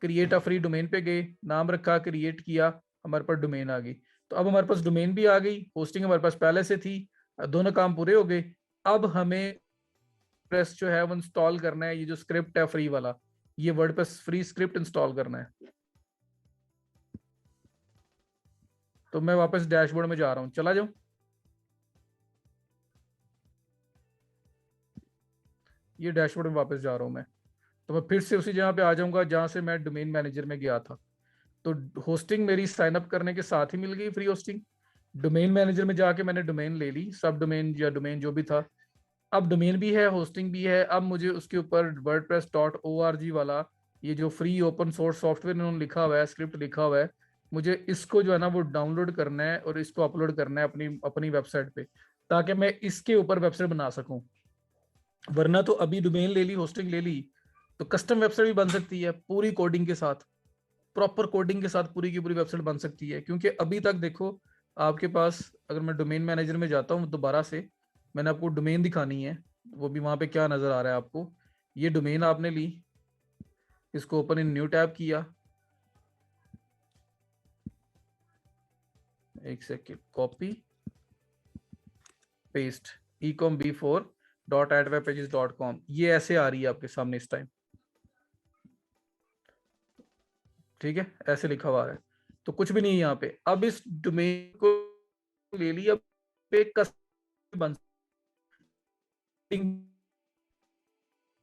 क्रिएट अ फ्री डोमेन पे गए, नाम रखा, क्रिएट किया, हमारे पास डोमेन आ गई। तो अब हमारे पास डोमेन भी आ गई, होस्टिंग हमारे पास पहले से थी, दोनों काम पूरे हो गए। अब हमें प्रेस जो है वो इंस्टॉल करना है, ये जो स्क्रिप्ट है फ्री वाला, ये वर्डप्रेस फ्री स्क्रिप्ट इंस्टॉल करना है। तो मैं वापस डैशबोर्ड में जा रहा हूँ, चला जाऊँ। ये डैशबोर्ड में वापस जा रहा हूँ मैं। तो मैं फिर से उसी जगह पे आ जाऊंगा जहां से मैं डोमेन मैनेजर में गया था। तो होस्टिंग मेरी साइन अप करने के साथ ही मिल गई, फ्री होस्टिंग। डोमेन मैनेजर में जाके मैंने डोमेन ले ली, सब डोमेन या डोमेन जो भी था। अब डोमेन भी है, होस्टिंग भी है। अब मुझे उसके ऊपर wordpress.org वाला ये जो फ्री ओपन सोर्स सॉफ्टवेयर इन्होंने लिखा हुआ है, स्क्रिप्ट लिखा हुआ है, मुझे इसको जो है ना वो डाउनलोड करना है और इसको अपलोड करना है अपनी अपनी वेबसाइट पे, ताकि मैं इसके ऊपर वेबसाइट बना सकूं। वरना तो अभी डोमेन ले ली, होस्टिंग ले ली, तो कस्टम वेबसाइट भी बन सकती है पूरी कोडिंग के साथ, प्रॉपर कोडिंग के साथ पूरी की पूरी वेबसाइट बन सकती है। क्योंकि अभी तक देखो, आपके पास अगर मैं डोमेन मैनेजर में जाता हूँ दोबारा से, मैंने आपको डोमेन दिखानी है, वो भी वहां पे क्या नजर आ रहा है आपको। ये डोमेन आपने ली, इसको ओपन इन न्यू टैब किया, एक second, copy paste, ecom b4.@webpages.com, ये ऐसे आ रही है आपके सामने इस टाइम। ठीक है, ऐसे लिखा हुआ है, तो कुछ भी नहीं है यहाँ पे। अब इस डोमेन को ले लिया, पे बन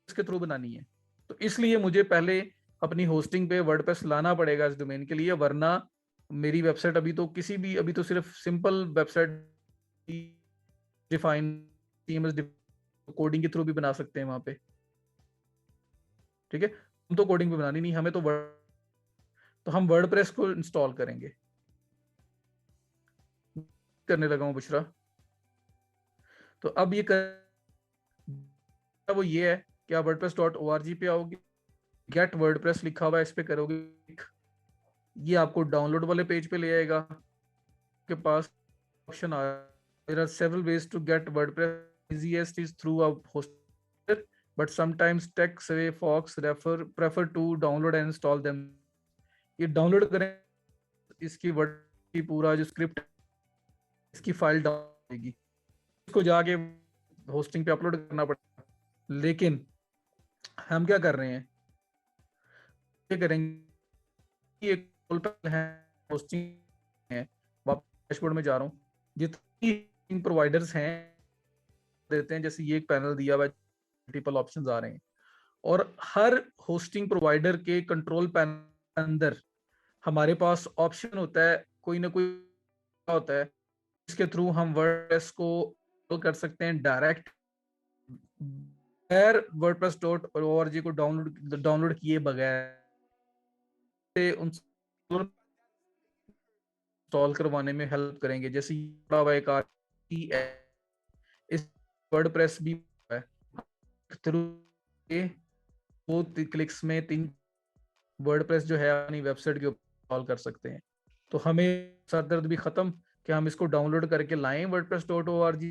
के थ्रू बनानी है, तो इसलिए मुझे पहले अपनी होस्टिंग पे वर्डप्रेस लाना पड़ेगा इस डोमेन के लिए। वरना मेरी वेबसाइट अभी तो किसी भी, अभी तो सिर्फ simple website define CMS coding के थ्रू भी बना सकते हैं वहां पे। ठीक है, हम तो कोडिंग भी बनानी नहीं हमें, तो हम वर्डप्रेस को इंस्टॉल करेंगे। करने लगा हूँ बुशरा। तो अब वो ये है कि आप wordpress.org पे आओगे, गेट वर्डप्रेस लिखा हुआ है, इस पे करोगे, ये आपको डाउनलोड वाले पेज पे ले आएगा। के पास ऑप्शन आ, there are several ways to get WordPress, easiest is through a hoster, but sometimes tech savvy folks prefer to download and install them। ये डाउनलोड करें, इसकी वर्ड की पूरा जो स्क्रिप्ट, इसकी फाइल डालेगी, इसको जाके होस्टिंग पे अपलोड करना पड़ेगा। लेकिन हम क्या कर रहे हैं, ये करेंगे, एक है होस्टिंग है, वापस डैशबोर्ड में जा रहा हूँ, जितनी प्रोवाइडर्स हैं देते हैं, जैसे ये एक पैनल दिया हुआ है, मल्टीपल ऑप्शंस आ रहे हैं, और हर होस्टिंग प्रोवाइडर के कंट्रोल पैनल अंदर हमारे पास ऑप्शन होता है, कोई ना कोई होता है, इसके थ्रू हम वर्डप्रेस को कर सकते हैं डायरेक्ट, बगैर wordpress.org को डाउनलोड किए बगैर से उन इंस्टॉल करवाने में हेल्प करेंगे। जैसे एक इस वर्डप्रेस भी है, थ्रू दो क्लिक्स में तीन वर्डप्रेस जो है अपनी वेबसाइट के ऊपर इंस्टॉल कर सकते हैं। तो हमें सर दर्द भी खत्म कि हम इसको डाउनलोड करके लाएं wordpress.org,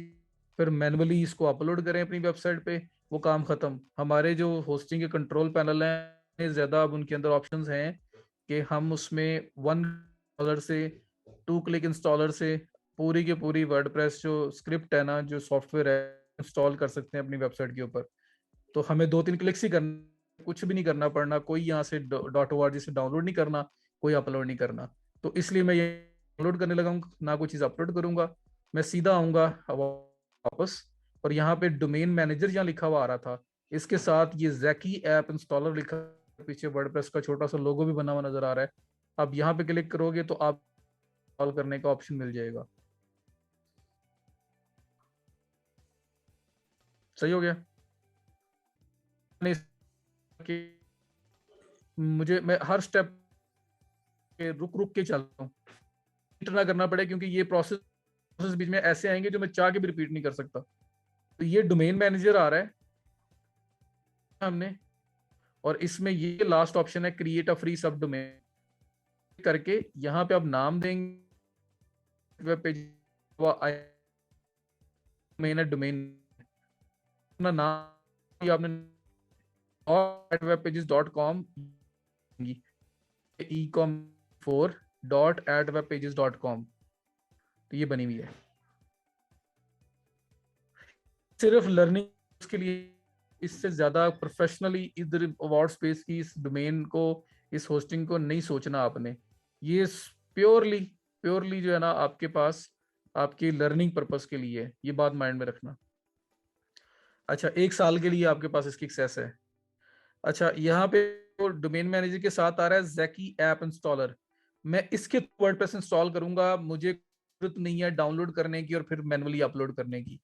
फिर मैनुअली इसको अपलोड करें अपनी वेबसाइट पे, वो काम खत्म। हमारे जो होस्टिंग के कंट्रोल पैनल हैं ज्यादा, अब उनके अंदर ऑप्शंस हैं कि हम उसमें $1 से 2 क्लिक इंस्टॉलर से पूरी की पूरी वर्डप्रेस जो स्क्रिप्ट है ना, जो सॉफ्टवेयर है, इंस्टॉल कर सकते हैं अपनी वेबसाइट के ऊपर। तो हमें 2-3 क्लिक्स ही करना, कुछ भी नहीं करना पड़ना, कोई यहाँ से .org से डाउनलोड नहीं करना, कोई अपलोड नहीं करना। तो इसलिए मैं ये अपलोड करने लगा हूँ, ना कोई चीज़ अपलोड करूंगा। मैं सीधा आऊँगा वापस, और यहाँ पे डोमेन मैनेजर जहाँ लिखा हुआ आ रहा था, इसके साथ ये जैकी ऐप इंस्टॉलर लिखा, पीछे वर्डप्रेस का छोटा सा लोगो भी बना हुआ नजर आ रहा है। अब यहाँ पे क्लिक करोगे तो आप इंस्टॉल करने का ऑप्शन मिल जाएगा। सही हो गया? नहीं, कि मैं हर स्टेप पे रुक रुक के चलता हूँ, रिपीट ना करना पड़े, क्योंकि ये प्रोसेस बीच में ऐसे आएंगे जो मैं चाह के भी रिपीट नहीं कर सकता। तो ये डोमेन मैनेजर आ रहा है हमने, और इसमें ये लास्ट ऑप्शन है क्रिएट अ फ्री सब डोमेन करके, यहाँ पे आप नाम देंगे वेब पेज, डोमेन है डोमेन, अपना नाम आपने और web pages dot com, e com 4.@webpages.com, तो ये बनी हुई है सिर्फ लर्निंग के लिए। इससे ज्यादा प्रोफेशनली इधर अवार्ड स्पेस की इस डोमेन को, इस होस्टिंग को नहीं सोचना आपने। ये प्योरली प्योरली जो है ना आपके पास, आपकी लर्निंग पर्पस के लिए है, ये बात माइंड में रखना। अच्छा, 1 साल के लिए आपके पास इसकी एक्सेस है। अच्छा, यहाँ पे डोमेन मैनेजर के साथ आ रहा है जैकी ऐप इंस्टॉलर। मैं इसके वर्डप्रेस इंस्टॉल करूंगा, मुझे जरूरत नहीं है डाउनलोड करने की और फिर मैनुअली अपलोड करने की।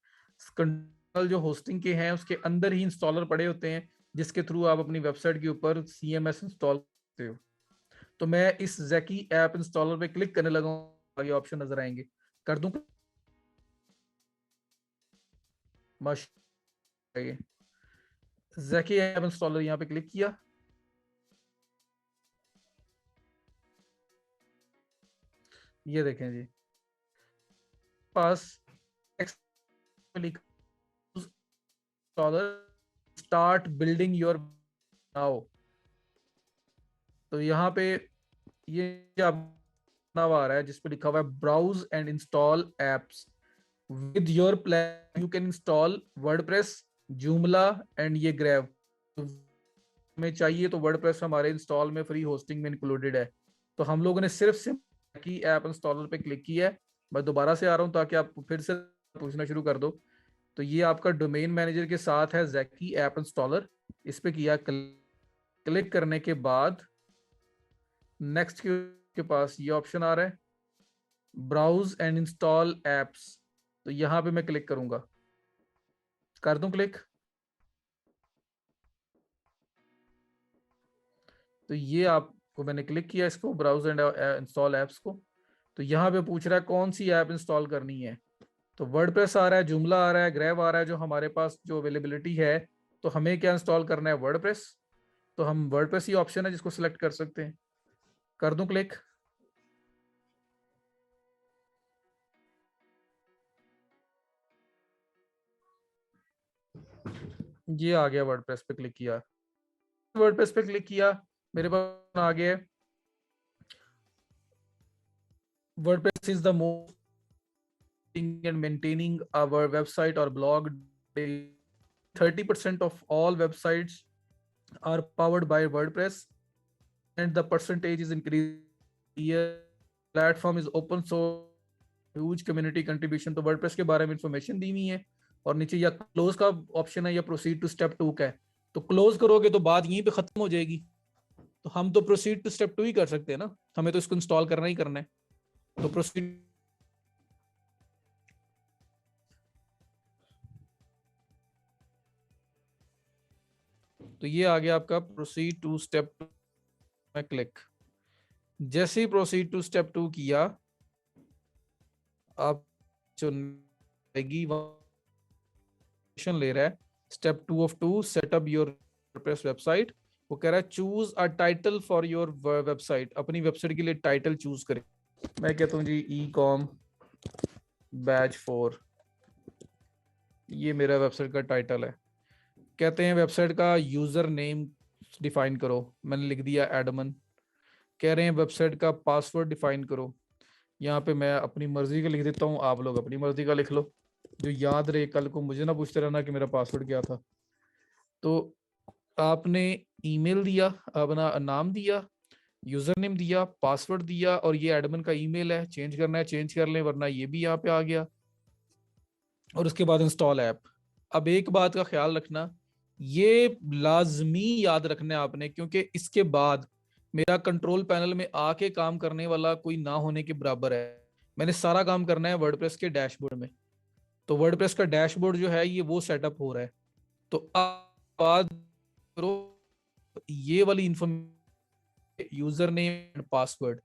कंट्रोल जो होस्टिंग के हैं उसके अंदर ही इंस्टॉलर पड़े होते हैं, जिसके थ्रू आप अपनी वेबसाइट के ऊपर CMS इंस्टॉल करते हो। तो मैं इस जैकी ऐप इंस्टॉलर पे क्लिक करने लगा हूँ, आगे ऑप्शन नजर आएंगे, कर दूं? माशाल्लाह, जैकी ऐप इंस्टॉलर यहाँ पे क्लिक किया। ये देखें जी, पास स्टार्ट बिल्डिंग योर नाउ। तो यहाँ पे ये आप हुआ आ रहा है जिसपे लिखा हुआ है browse and install apps with your plan, you can install WordPress, Joomla and ये ग्रेव। में चाहिए तो वर्डप्रेस हमारे इंस्टॉल में फ्री होस्टिंग में इंक्लूडेड है। तो हम लोगों ने सिर्फ की ऐप इंस्टॉलर पे क्लिक किया है। मैं दोबारा से आ रहा हूँ ताकि आप फिर से पूछना शुरू कर दो। तो ये आपका डोमेन मैनेजर के साथ है जैकी ऐप इंस्टॉलर, इस पे किया, क्लिक करने के बाद नेक्स्ट के पास ये ऑप्शन आ रहा है ब्राउज एंड इंस्टॉल एप्स। तो यहां पे मैं क्लिक करूंगा, कर दूं क्लिक? तो ये आपको मैंने क्लिक किया इसको, ब्राउज एंड इंस्टॉल एप्स को। तो यहाँ पे पूछ रहा है कौन सी ऐप इंस्टॉल करनी है। तो वर्डप्रेस आ रहा है, जुमला आ रहा है, ग्रेव आ रहा है, जो हमारे पास जो अवेलेबिलिटी है। तो हमें क्या इंस्टॉल करना है? वर्डप्रेस। तो हम वर्डप्रेस ही ऑप्शन है जिसको सिलेक्ट कर सकते हैं, कर दूं क्लिक? ये आ गया, वर्डप्रेस पे क्लिक किया, वर्डप्रेस पे क्लिक किया, मेरे पास आ गया WordPress is the most and maintaining our website or blog. 30% of all websites are powered by WordPress, and the percentage is increasing. Here, platform is open source, huge community contribution। तो WordPress के बारे में इंफॉर्मेशन दी हुई है, और नीचे या क्लोज का ऑप्शन है या प्रोसीड टू स्टेप 2 का है। तो क्लोज करोगे तो बात यहीं पे खत्म हो जाएगी। तो हम तो प्रोसीड टू स्टेप 2 ही कर सकते हैं ना, हमें तो इसको इंस्टॉल करना ही करना है। तो प्रोसीड, तो ये आ गया आपका प्रोसीड टू स्टेप में क्लिक। जैसे ही प्रोसीड टू स्टेप 2 किया, आप चुनेगी ले रहा है step 2 of 2, setup your WordPress website. वो कह रहा है choose a title for your website, अपनी वेबसाइट के लिए टाइटल चूज करें। मैं कहता हूँ जी ई कॉम बैच 4, ये मेरा वेबसाइट का टाइटल है। कहते हैं वेबसाइट का यूजर नेम डिफाइन करो, मैंने लिख दिया एडमन। कह रहे हैं वेबसाइट का पासवर्ड डिफाइन करो, यहाँ पे मैं अपनी मर्जी का लिख देता हूँ, आप लोग अपनी मर्जी का लिख लो, जो याद रहे, कल को मुझे ना पूछते रहना कि मेरा पासवर्ड क्या था। तो आपने ईमेल दिया, अपना नाम दिया, यूजर नेम दिया, पासवर्ड दिया, और ये एडमिन का ईमेल है, चेंज करना है चेंज कर लें, वरना ये भी यहाँ पे आ गया। और उसके बाद इंस्टॉल ऐप। अब एक बात का ख्याल रखना, ये लाजमी याद रखना है आपने, क्योंकि इसके बाद मेरा कंट्रोल पैनल में आके काम करने वाला कोई ना होने के बराबर है। मैंने सारा काम करना है वर्डप्रेस के डैशबोर्ड में। तो वर्डप्रेस का डैशबोर्ड जो है ये वो सेटअप हो रहा है। तो अब बात करो ये वाली information, user name and password,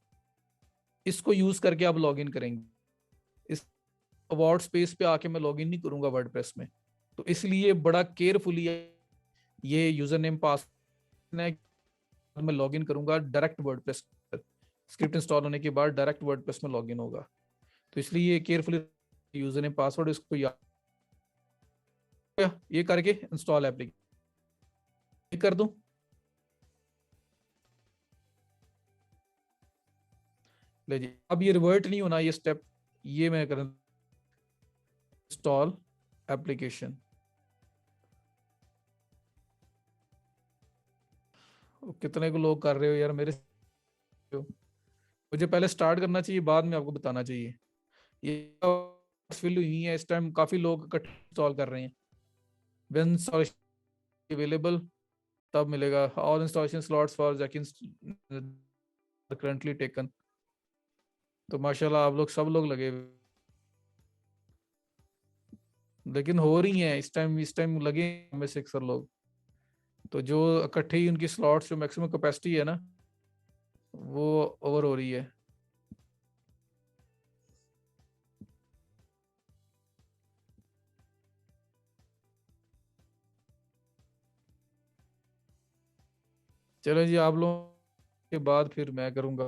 इसको यूज करके आप लॉगिन करेंगे। इस अवार्ड स्पेस पे आके मैं लॉगिन नहीं करूंगा वर्डप्रेस में। तो इसलिए बड़ा केयरफुली ये यूजर नेम पासवर्ड मैं लॉगिन करूंगा डायरेक्ट वर्डप्रेस। स्क्रिप्ट इंस्टॉल होने के बाद डायरेक्ट वर्डप्रेस में लॉगिन होगा। तो इसलिए केयरफुली यूजर नेम पासवर्ड इसको याद, ये करके इंस्टॉल एप्लीकेशन कर दूं। ले जी, अब ये रिवर्ट नहीं होना ये स्टेप, ये मैं कर इंस्टॉल एप्लीकेशन। कितने को लोग कर रहे हो यार मेरे से? मुझे पहले स्टार्ट करना चाहिए, बाद में आपको बताना चाहिए। ये फिल हुई है इस टाइम, काफी लोग इकट्ठे इंस्टॉल कर रहे हैं। व्हेन अवेलेबल तब मिलेगा। ऑल इंस्टॉलेशन स्लॉट्स फॉर जैकिन करंटली टेकन। तो माशाल्लाह आप लोग सब लोग लगे हुए। लेकिन हो रही हैं इस टाइम लगे में से अक्सर लोग। तो जो इकट्ठे ही उनकी स्लॉट्स जो मैक्सिमम कैपेसिटी है ना, वो ओवर हो रही है। चलो जी, आप लोगों के बाद फिर मैं करूंगा।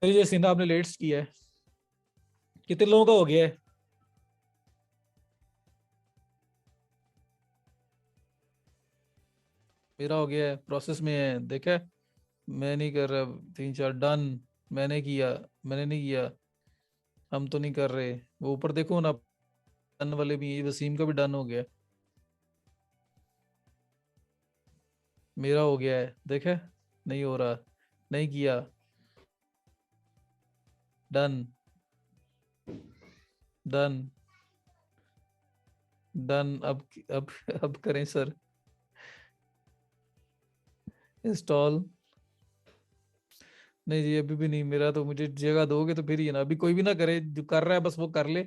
ये सीधा आपने लेट्स किया है, कितने लोगों का हो गया है? मेरा हो गया है, प्रोसेस में है, देखा है? मैं नहीं कर रहा, 3 4 डन। मैंने किया, मैंने नहीं किया, हम तो नहीं कर रहे। वो ऊपर देखो ना, डन वाले भी, ये वसीम का भी डन हो गया है। मेरा हो गया है, देखा है? नहीं हो रहा, नहीं किया, डन, डन, डन। अब करें सर इंस्टॉल? नहीं जी, अभी भी नहीं। मेरा तो, मुझे जगह दोगे तो फिर ही है ना। अभी कोई भी ना करे, जो कर रहा है बस वो कर ले,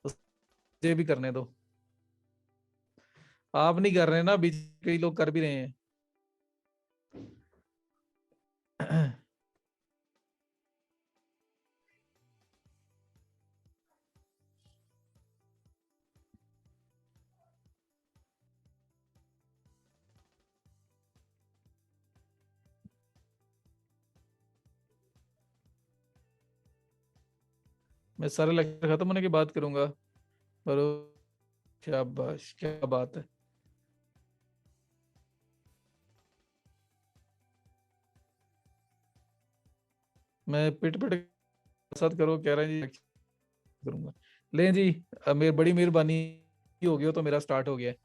मुझे भी करने दो। आप नहीं कर रहे ना, बीच कई लोग कर भी रहे हैं। मैं सारे लेक्चर खत्म होने की बात करूंगा। पर शाबाश, क्या बात है। मैं पिट पिट के साथ करो कह रहे हैं जी, करूंगा। ले जी, अब मेरी बड़ी मेहरबानी हो गई हो तो मेरा स्टार्ट हो गया है।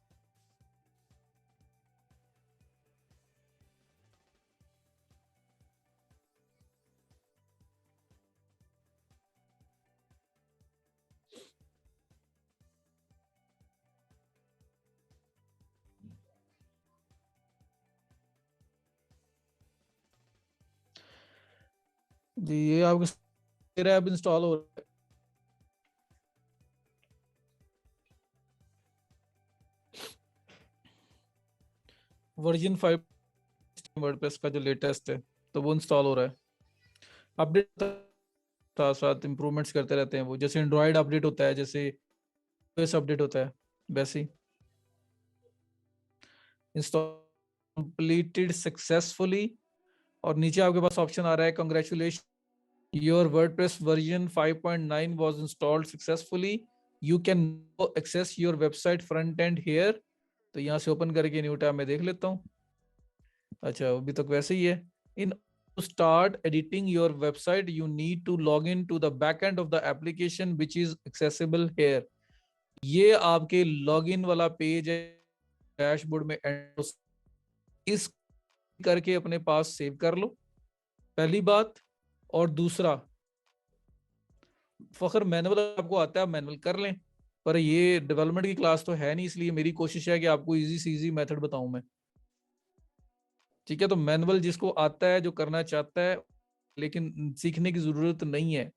जी, ये आपके मेरा ऐप इंस्टॉल हो रहा है। वर्जन 5 वर्डप्रेस का जो लेटेस्ट है, तो वो इंस्टॉल हो रहा है। अपडेट साथ साथ इम्प्रूवमेंट्स करते रहते हैं वो, जैसे एंड्रॉयड अपडेट होता है, जैसे ओएस अपडेट होता है, वैसे ही। Install completed successfully. और नीचे आपके पास ऑप्शन आ रहा है, congratulation, your WordPress version 5.9 was installed successfully, you can access your website front end here. तो यहाँ से ओपन करके न्यू टैब में देख लेता हूँ। अच्छा, अभी तक वैसे ही है। इन to start editing your website you need to log in to the backend of the application which is accessible here। ये आपके लॉगिन वाला पेज है डैशबोर्ड में। इस करके अपने पास सेव कर लो, पहली बात। और दूसरा, फखर मैनुअल आपको आता है, मैनुअल कर लें, पर ये डेवलपमेंट की क्लास तो है नहीं, इसलिए मेरी कोशिश है कि आपको इजी से इजी मेथड बताऊं मैं। ठीक है, तो मैनुअल जिसको आता है, जो करना चाहता है, लेकिन सीखने की जरूरत नहीं है।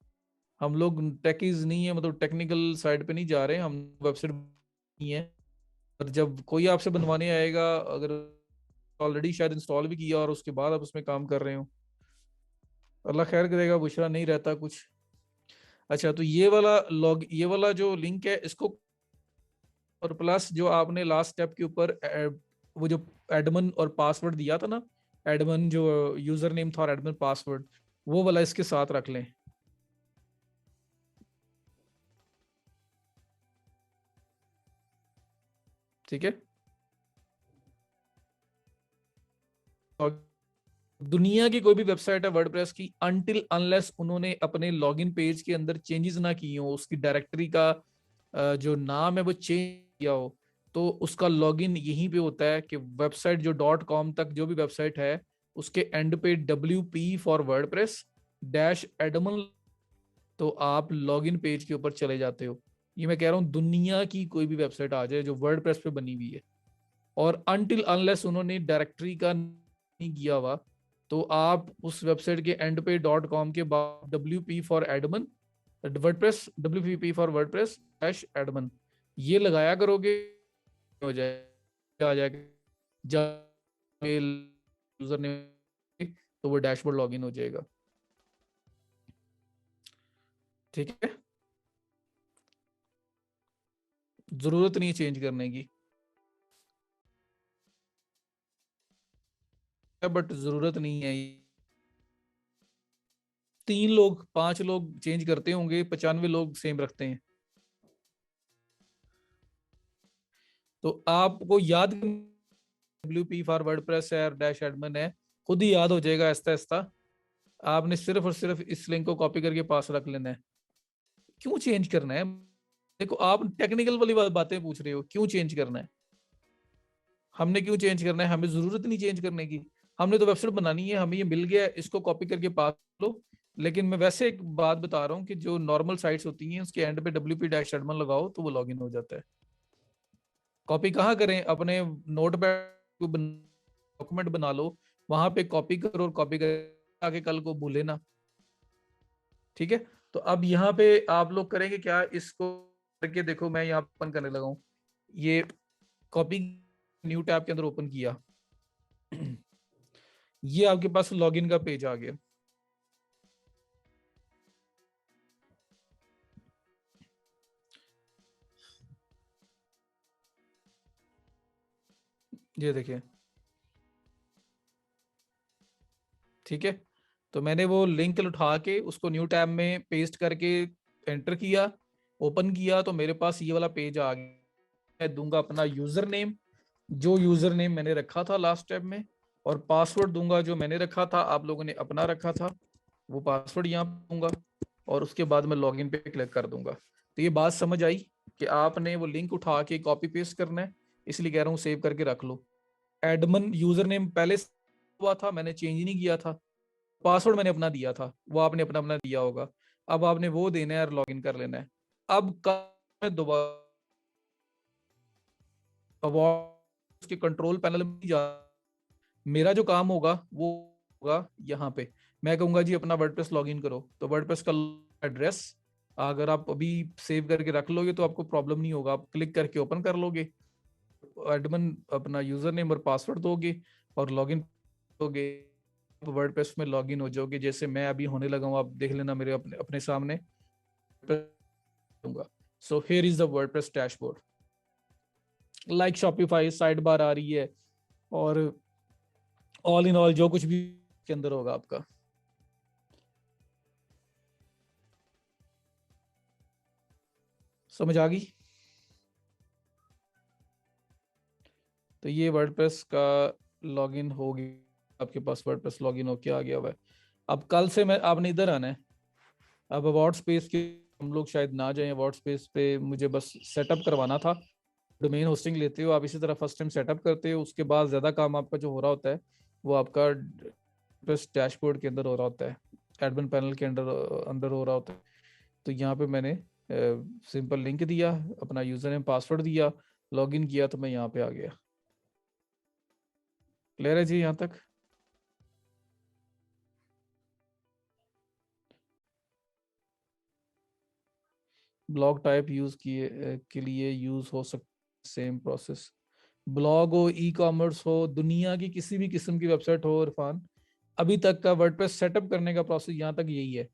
हम लोग टेकीज नहीं है, मतलब टेक्निकल साइड पे नहीं जा रहे, हम वेबसाइट नहीं है। और जब कोई आपसे बनवाने आएगा, अगर ऑलरेडी शायद इंस्टॉल भी किया और उसके बाद आप उसमें काम कर रहे हो, अल्लाह खैर करेगा, बुशरा नहीं रहता कुछ। अच्छा, तो ये वाला जो लिंक है इसको, और प्लस जो आपने लास्ट स्टेप के ऊपर वो जो एडमिन और पासवर्ड दिया था ना, एडमिन जो यूजर नेम था और एडमिन पासवर्ड, वो वाला इसके साथ रख लें। ठीक है, और दुनिया की कोई भी वेबसाइट है वर्डप्रेस की, अनटिल अनलेस उन्होंने अपने लॉगिन पेज के अंदर चेंजेस ना किए हो, उसकी डायरेक्टरी का जो नाम है वो चेंज किया हो, तो उसका लॉगिन यहीं पे होता है कि वेबसाइट जो .com तक जो भी वेबसाइट है, उसके एंड पे WP for WordPress dash Edmund, तो आप लॉगिन पेज के ऊपर चले जाते हो। ये मैं कह रहा हूँ, दुनिया की कोई भी वेबसाइट आ जाए जो वर्डप्रेस पे बनी हुई है, और अनटिल अनलेस उन्होंने डायरेक्टरी का नहीं किया हुआ, तो आप उस वेबसाइट के एंड पे .com के बाद WP for Edmund, WordPress WP for WordPress dash Edmund, ये लगाया करोगे, हो जाए आ जाएगा, यूजर ने, तो वो डैशबोर्ड लॉगिन हो जाएगा। ठीक है, जरूरत नहीं चेंज करने की, बट जरूरत नहीं है। 3 लोग 5 लोग चेंज करते होंगे, 95 लोग सेम रखते हैं। तो आपको याद, WP फॉर वर्डप्रेस है, डैश एडमिन है, खुद ही याद हो जाएगा आहिस्ता आहिस्ता। आपने सिर्फ और सिर्फ इस लिंक को कॉपी करके पास रख लेना है। क्यों चेंज करना है? देखो, आप टेक्निकल वाली बातें पूछ रहे हो, क्यों चेंज करना है? हमने क्यों चेंज करना है? हमें जरूरत नहीं चेंज करने की, हमने तो वेबसाइट बनानी है, हमें ये मिल गया है, इसको कॉपी करके पास लो। लेकिन मैं वैसे एक बात बता रहा हूँ कि जो नॉर्मल साइट्स होती हैं, उसके एंड पे WP डैश एडमिन लगाओ तो वो लॉगिन हो जाता है। कॉपी कहाँ करें? अपने नोट पैड डॉक्यूमेंट बना लो, वहां पे कॉपी करो, और कॉपी कर आके कल को भूले ना। ठीक है, तो अब यहाँ पे आप लोग करेंगे क्या, इसको करके देखो, मैं यहाँ ओपन करने लगा हूँ, ये कॉपी न्यू टैब के अंदर ओपन किया, ये आपके पास लॉगिन का पेज आ गया। ये देखिए, ठीक है, तो मैंने वो लिंक उठा के उसको न्यू टैब में पेस्ट करके एंटर किया, ओपन किया, तो मेरे पास ये वाला पेज आ गया। मैं दूंगा अपना यूजर नेम, जो यूजर नेम मैंने रखा था लास्ट टैब में, और पासवर्ड दूंगा जो मैंने रखा था, आप लोगों ने अपना रखा था, वो पासवर्ड यहाँ दूंगा, और उसके बाद मैं लॉगिन पे क्लिक कर दूंगा। तो ये बात समझ आई कि आपने वो लिंक उठा के कॉपी पेस्ट करना है, इसलिए कह रहा हूँ सेव करके रख लो। एडमिन यूजर नेम पहले से हुआ था, मैंने चेंज नहीं किया था, पासवर्ड मैंने अपना दिया था, वो आपने अपना अपना दिया होगा, अब आपने वो देना है और लॉगिन कर लेना है। अब मैं दोबारा अवार्ड के कंट्रोल पैनल में जा, मेरा जो काम होगा वो होगा यहाँ पे, मैं कहूंगा जी अपना वर्डप्रेस लॉगिन करो, तो वर्डप्रेस का एड्रेस अगर आप अभी सेव करके रख लोगे तो आपको प्रॉब्लम नहीं होगा, आप क्लिक करके ओपन कर लोगे, एडमिन अपना यूजर नेम और पासवर्ड दोगे और लॉगिन दोगे, वर्डप्रेस में लॉगिन हो जाओगे, जैसे मैं अभी होने लगा हूँ, आप देख लेना मेरे अपने अपने सामने। So here is the WordPress dashboard, like Shopify side bar आ रही है, और ऑल इन ऑल जो कुछ भी के अंदर होगा आपका। समझ आ गई? तो ये वर्डप्रेस का लॉगिन हो गया, आपके पास वर्डप्रेस लॉगिन होके आ गया हुआ है। अब कल से मैं आपने इधर आना है, अब अवार्ड स्पेस के हम लोग शायद ना जाएं, अवार्ड स्पेस पे मुझे बस सेटअप करवाना था, डोमेन होस्टिंग लेते हो, आप इसी तरह फर्स्ट टाइम सेटअप करते हो, उसके बाद ज़्यादा काम आपका जो हो रहा होता है वो आपका बस डैशबोर्ड के अंदर हो रहा होता है, एडमिन पैनल के अंदर अंदर हो रहा होता है। तो यहाँ पे मैंने सिंपल लिंक दिया, अपना यूजर नेम पासवर्ड दिया, लॉगिन किया, तो मैं यहाँ पे आ गया। क्लियर है जी यहाँ तक? ब्लॉग टाइप यूज किए के लिए यूज हो सकता सेम प्रोसेस। ब्लॉग हो, ई कॉमर्स हो, दुनिया की किसी भी किस्म की वेबसाइट हो इरफान, अभी तक का वर्डप्रेस सेटअप करने का प्रोसेस यहाँ तक यही है।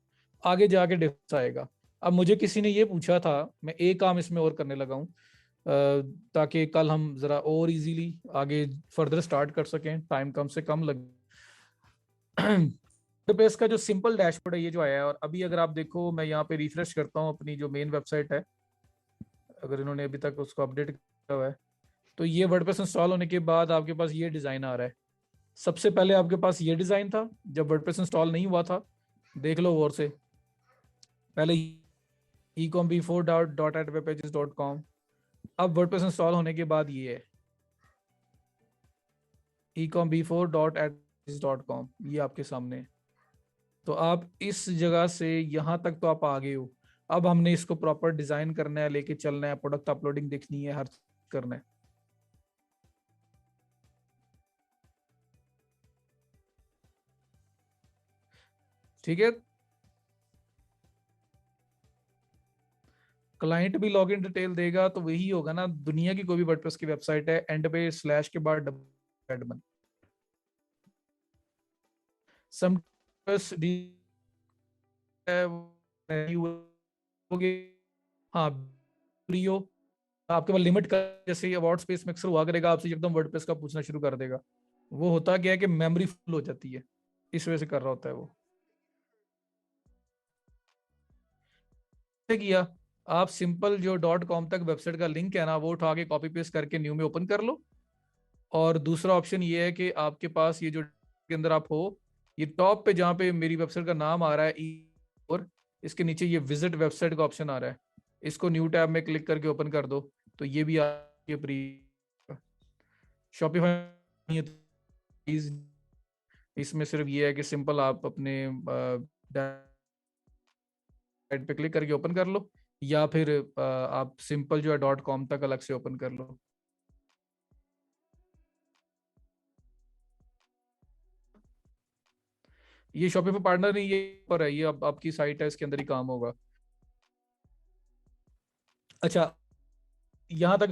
आगे जाके डिफरेंस आएगा। अब मुझे किसी ने ये पूछा था, मैं एक काम इसमें और करने लगा हूँ ताकि कल हम जरा और इजीली आगे फर्दर स्टार्ट कर सकें, टाइम कम से कम लगे। वर्डप्रेस का जो सिंपल डैशबोर्ड है ये जो आया है, और अभी अगर आप देखो मैं यहाँ पे रिफ्रेश करता हूँ अपनी जो मेन वेबसाइट है, अगर इन्होंने अभी तक उसको अपडेट किया हुआ है, तो ये वर्डप्रेस इंस्टॉल होने के बाद आपके पास ये डिजाइन आ रहा है। सबसे पहले आपके पास ये डिजाइन था जब वर्डप्रेस इंस्टॉल नहीं हुआ था, देख लो और से पहले ecom b4.@webpages.com। अब वर्डप्रेस इंस्टॉल होने के बाद ये है ecom b4.@webpages.com, ये आपके सामने है। तो आप इस जगह से यहाँ तक तो आप आ गए हो। अब हमने इसको प्रॉपर डिजाइन करना है, लेके चलना है, प्रोडक्ट अपलोडिंग देखनी है, हर चीज करना है। ठीक है, क्लाइंट भी लॉगिन डिटेल देगा तो वही होगा ना, दुनिया की कोई भी वर्डप्रेस की वेबसाइट है, एंड पे स्लैश के बाद एडमिन। सम हाँ प्रियो, आपके पास लिमिट कर, जैसे अवार्ड स्पेस मिक्सर हुआ करेगा आपसे एकदम वर्डप्रेस का पूछना शुरू कर देगा। वो होता क्या है कि मेमोरी फुल हो जाती है, इस वजह से कर रहा होता है वो। किया, आप सिंपल जो .com तक वेबसाइट का लिंक है ना, वो उठा के कॉपी पेस्ट करके न्यू में ओपन कर लो। और दूसरा ऑप्शन ये है कि आपके पास ये जो के अंदर आप हो, ये टॉप पे जहाँ पे मेरी वेबसाइट का नाम आ रहा है और इसके नीचे ये विजिट वेबसाइट का ऑप्शन आ रहा है, इसको न्यू टैब में क्लिक करके ओपन कर दो, तो ये भी आपके प्री शॉपिफाई। इसमें सिर्फ ये है कि सिंपल आप अपने साइट पे क्लिक करके ओपन कर लो, या फिर आप सिंपल जो है .com तक अलग से ओपन कर लो। ये शॉपिफाई पार्टनर नहीं, ये पर है, ये अब आपकी साइट है, इसके अंदर ही काम होगा। अच्छा, यहाँ तक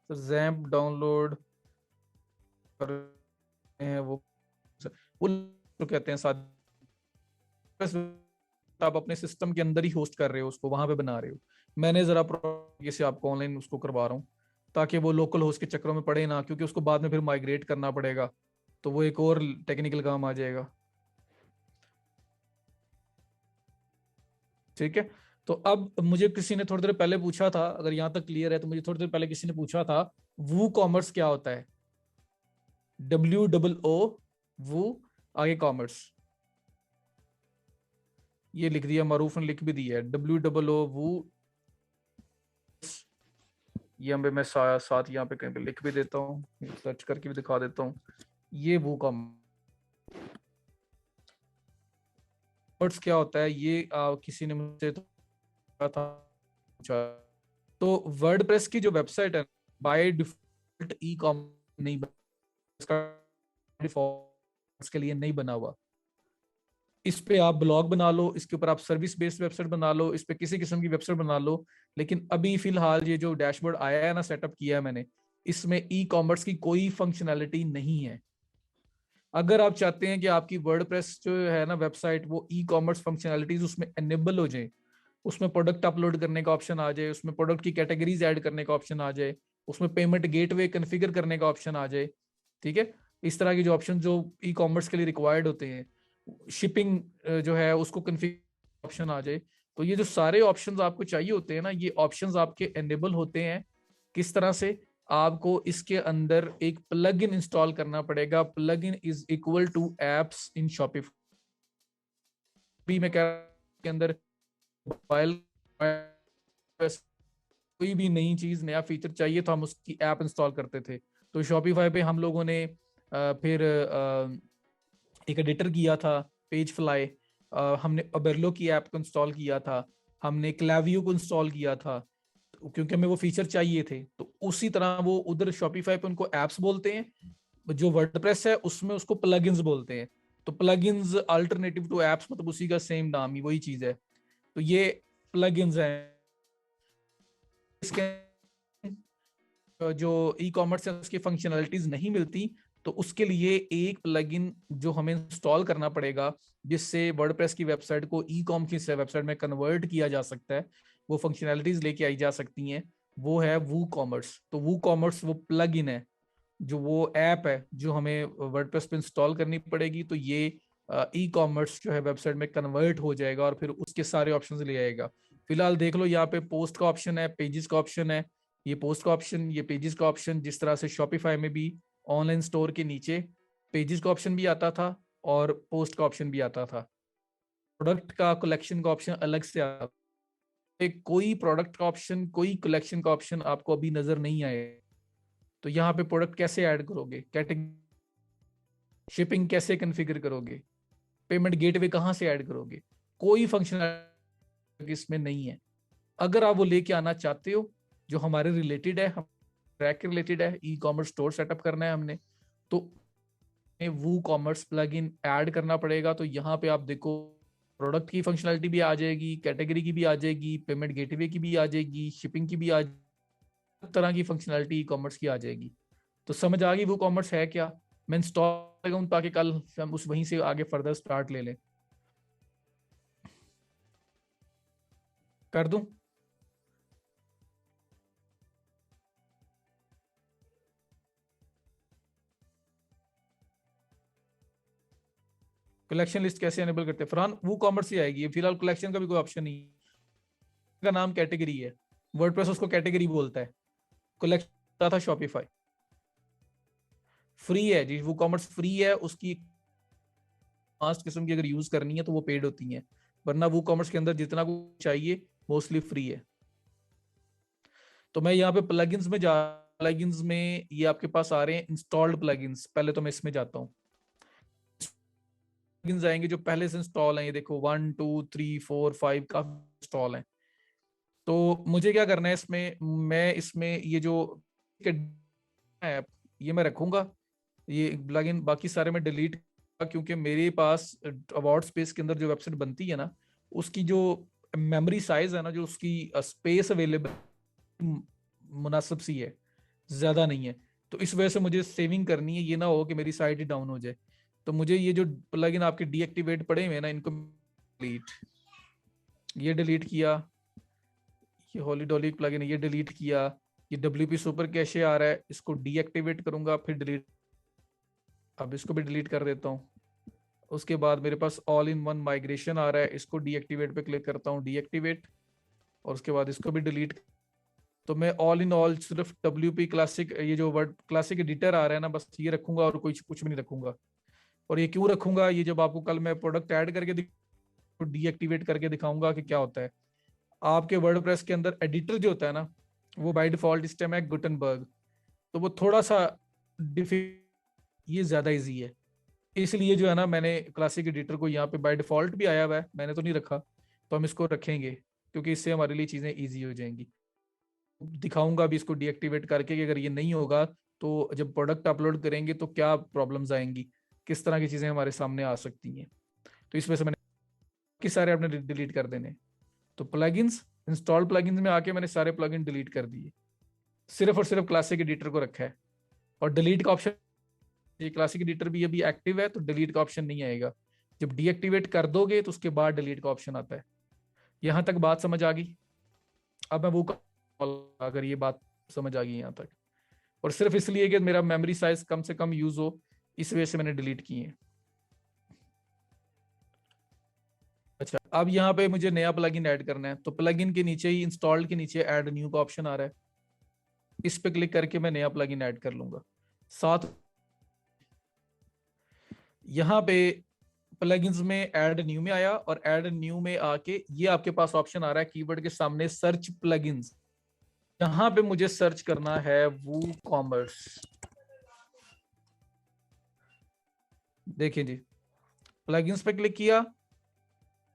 जैम्प डाउनलोड कर रहे हैं वो तो कहते हैं साथ, आप अपने सिस्टम के अंदर ही होस्ट कर रहे हो, उसको वहां पे बना रहे हो। मैंने जरा से आपको ऑनलाइन उसको करवा रहा हूँ, ताकि वो लोकल होस्ट के चक्करों में पड़े ना, क्योंकि उसको बाद में फिर माइग्रेट करना पड़ेगा, तो वो एक और टेक्निकल काम आ जाएगा। ठीक है, तो अब मुझे किसी ने थोड़ी देर पहले पूछा था, अगर यहाँ तक क्लियर है, तो मुझे थोड़ी देर पहले किसी ने पूछा था वू कॉमर्स क्या होता है। WOO वो, आगे कॉमर्स, ये लिख दिया, मारूफ ने लिख भी दिया है WOO वो। ये मैं साथ यहाँ पे कहीं पे लिख भी देता हूँ, सर्च करके भी दिखा देता हूँ। ये वो कॉमर्स क्या होता है, ये किसी ने मुझसे तो पूछा था, पूछा। तो वर्डप्रेस की जो वेबसाइट है, बाय डिफॉल्ट ई कॉमर्स नहीं, इसका डिफॉल्ट के लिए नहीं बना हुआ। इस पे आप ब्लॉग बना लो, इसके ऊपर आप सर्विस बेस्ड वेबसाइट बना लो, इस पे किसी किस्म की वेबसाइट बना लो, लेकिन अभी फिलहाल ये जो डैशबोर्ड आया है ना, सेटअप किया है मैंने, इसमें ई कॉमर्स की कोई फंक्शनैलिटी नहीं है। अगर आप चाहते हैं कि आपकी वर्डप्रेस जो है ना वेबसाइट, वो ई कॉमर्स फंक्शनैलिटीज उसमें एनेबल हो जाए, उसमें प्रोडक्ट अपलोड करने का ऑप्शन आ जाए, उसमें प्रोडक्ट की कैटेगरीज ऐड करने का ऑप्शन आ जाए, उसमें पेमेंट गेटवे कन्फिगर करने का ऑप्शन आ जाए, ठीक है, इस तरह के जो ऑप्शन जो ई कॉमर्स के लिए रिक्वायर्ड होते हैं, शिपिंग जो है उसको कन्फिगर ऑप्शन आ जाए, तो ये जो सारे ऑप्शंस आपको चाहिए होते हैं ना, ये ऑप्शंस आपके एनेबल होते हैं। किस तरह से? आपको इसके अंदर एक प्लगइन इंस्टॉल करना पड़ेगा, plugin is equal to apps in Shopify. भी मैं कह के अंदर मोबाइल कोई भी नई चीज नया फीचर चाहिए तो हम उसकी ऐप इंस्टॉल करते थे। तो शॉपिफाई पे हम लोगों ने फिर एक एडिटर किया था, पेज फ्लाई। हमने अबेरलो की ऐप को इंस्टॉल किया था, हमने क्लावियो को इंस्टॉल किया था, क्योंकि हमें वो फीचर चाहिए थे। तो उसी तरह वो उधर शॉपिफाई पे उनको एप्स बोलते हैं, जो वर्डप्रेस है उसमें उसको प्लगइन्स बोलते हैं। तो प्लगइन्स अल्टरनेटिव टू एप्स, मतलब उसी का सेम नाम ही वही चीज है। तो ये प्लगइन्स हैं। इसके जो ई कॉमर्स है उसकी फंक्शनलिटीज नहीं मिलती, तो उसके लिए एक प्लगइन जो हमें इंस्टॉल करना पड़ेगा, जिससे वर्डप्रेस की वेबसाइट को ई कॉम की वेबसाइट में कन्वर्ट किया जा सकता है, वो फंक्शनलिटीज लेके आई जा सकती हैं, वो है वू कॉमर्स। तो वू कॉमर्स वो प्लगइन है, जो वो ऐप है जो हमें वर्डप्रेस पे इंस्टॉल करनी पड़ेगी। तो ये ई कॉमर्स जो है वेबसाइट में कन्वर्ट हो जाएगा और फिर उसके सारे ऑप्शंस ले आएगा। फिलहाल देख लो यहाँ पे पोस्ट का ऑप्शन है, पेजेस का ऑप्शन है, ये पोस्ट का ऑप्शन, ये पेजेस का ऑप्शन। जिस तरह से शॉपिफाई में भी ऑनलाइन स्टोर के नीचे पेजेस का ऑप्शन भी आता था और पोस्ट का ऑप्शन भी आता था, प्रोडक्ट का कलेक्शन का ऑप्शन अलग से आता था। कोई प्रोडक्ट का ऑप्शन, कोई कलेक्शन का ऑप्शन आपको अभी नजर नहीं आए। तो यहाँ पे प्रोडक्ट कैसे ऐड करोगे, कैटेगरी, शिपिंग कैसे कॉन्फ़िगर करोगे, पेमेंट गेटवे कहाँ से ऐड करोगे, कोई फंक्शन इसमें नहीं है। अगर आप वो लेके आना चाहते हो, जो हमारे रिलेटेड है, हम ट्रैक के रिलेटेड है, ई कॉमर्स स्टोर सेटअप करना है हमने, तो वो कॉमर्स प्लगइन ऐड करना पड़ेगा। तो यहाँ पे आप देखो, प्रोडक्ट की फंक्शनलिटी भी आ जाएगी, कैटेगरी की भी आ जाएगी, पेमेंट गेटवे की भी आ जाएगी, शिपिंग की भी आ जाएगी, हर तरह की फंक्शनलिटी ई कॉमर्स की आ जाएगी। तो समझ आ गई वो कॉमर्स है क्या। मैं इंस्टॉल करूँ ताकि कल हम उस वहीं से आगे फर्दर स्टार्ट ले लें। कर दूं? कलेक्शन लिस्ट कैसे एनेबल करते हैं फरहान? वो कॉमर्स ही आएगी फिलहाल, कलेक्शन का भी कोई ऑप्शन नहीं। का नाम कैटेगरी है, वर्डप्रेस उसको कैटेगरी बोलता है। कलेक्शन था शॉपिफाई, फ्री है जी, वो कॉमर्स फ्री है। उसकी पांच किस्म की अगर यूज करनी है तो वो पेड होती है, वरना वो कॉमर्स के अंदर जितना कुछ चाहिए मोस्टली फ्री है। तो मैं यहाँ पे प्लगइन्स में जा, प्लगइन्स में ये आपके पास आ रहे हैं इंस्टॉल्ड प्लगइन्स। पहले तो मैं इसमें जाता हूँ, प्लगइन्स आएंगे जो पहले से इंस्टॉल हैं। ये देखो 1 2 3 4 5 काफी इंस्टॉल हैं। तो मुझे क्या करना है इसमें, मैं इसमें ये जो ऐप ये मैं रखूंगा, ये प्लगइन बाकी सारे मैं डिलीट, क्योंकि मेरे पास अवार्ड स्पेस के अंदर जो वेबसाइट बनती है ना, उसकी जो मेमोरी साइज है ना, जो उसकी स्पेस अवेलेबल मुनासिब सी है, ज्यादा नहीं है। तो इस वजह से मुझे सेविंग करनी है, ये ना हो कि मेरी साइट ही डाउन हो जाए। तो मुझे ये जो प्लगइन आपके डीएक्टिवेट पड़े हुए हैं ना, इनको डिलीट, ये डिलीट किया। ये हॉली डॉली प्लगइन ये डिलीट किया। ये WP सुपर कैशे आ रहा है, इसको डीएक्टिवेट करूंगा, फिर डिलीट, अब इसको भी डिलीट कर देता हूँ। उसके बाद मेरे पास ऑल इन वन माइग्रेशन आ रहा है, इसको डीएक्टिवेट पे क्लिक करता हूँ, डीएक्टिवेट, और उसके बाद इसको भी डिलीट। तो मैं ऑल इन ऑल सिर्फ WP क्लासिक, ये जो वर्ड क्लासिक एडिटर आ रहा है ना, बस ये रखूंगा और कुछ कुछ भी नहीं रखूंगा। और ये क्यों रखूंगा, ये जब आपको कल मैं प्रोडक्ट ऐड करके डीएक्टिवेट करके दिखाऊंगा कि क्या होता है। आपके वर्डप्रेस के अंदर एडिटर जो होता है ना, वो बाय डिफॉल्ट इस टाइम है गुटनबर्ग। तो वो थोड़ा सा डिफिकल्ट, ये ज्यादा इजी है, इसलिए जो है ना मैंने क्लासिक एडिटर को यहाँ पे बाय डिफॉल्ट भी आया हुआ है, मैंने तो नहीं रखा, तो हम इसको रखेंगे क्योंकि इससे हमारे लिए चीजें इजी हो जाएंगी। दिखाऊंगा भी इसको डीएक्टिवेट करके कि अगर ये नहीं होगा तो जब प्रोडक्ट अपलोड करेंगे तो क्या प्रॉब्लम्स आएंगी, किस तरह की चीजें हमारे सामने आ सकती हैं। तो इस वजह से मैंने किस सारे अपने डिलीट कर देने। तो प्लगइन्स, इंस्टॉल प्लगइन्स में आके मैंने सारे प्लगइन डिलीट कर दिए, सिर्फ और सिर्फ क्लासिक एडिटर को रखा है। और डिलीट का ऑप्शन, ये क्लासिक एडिटर भी अभी एक्टिव है तो डिलीट का ऑप्शन नहीं आएगा। जब डीएक्टिवेट कर दोगे तो उसके बाद डिलीट का ऑप्शन आता है। यहां तक बात समझ आ गई? अब मैं वो अगर ये बात समझ आ गई यहाँ तक, और सिर्फ इसलिए कि मेरा मेमोरी साइज कम से कम यूज हो, इस वजह से मैंने डिलीट किए हैं। अच्छा, अब यहाँ पे मुझे नया प्लगइन ऐड करना है, तो प्लगइन के नीचे ही इंस्टॉल्ड के नीचे ऐड न्यू का ऑप्शन आ रहा है, इस पे क्लिक करके मैं नया प्लगइन ऐड कर लूंगा। साथ यहाँ पे प्लगइन्स में ऐड न्यू में आया और ऐड न्यू में आके ये आपके पास ऑप्शन आ रहा है कीवर्ड के सामने सर्च प्लगइन्स। यहां पे मुझे सर्च करना है वो कॉमर्स। देखिए जी, प्लगइन्स पे क्लिक किया,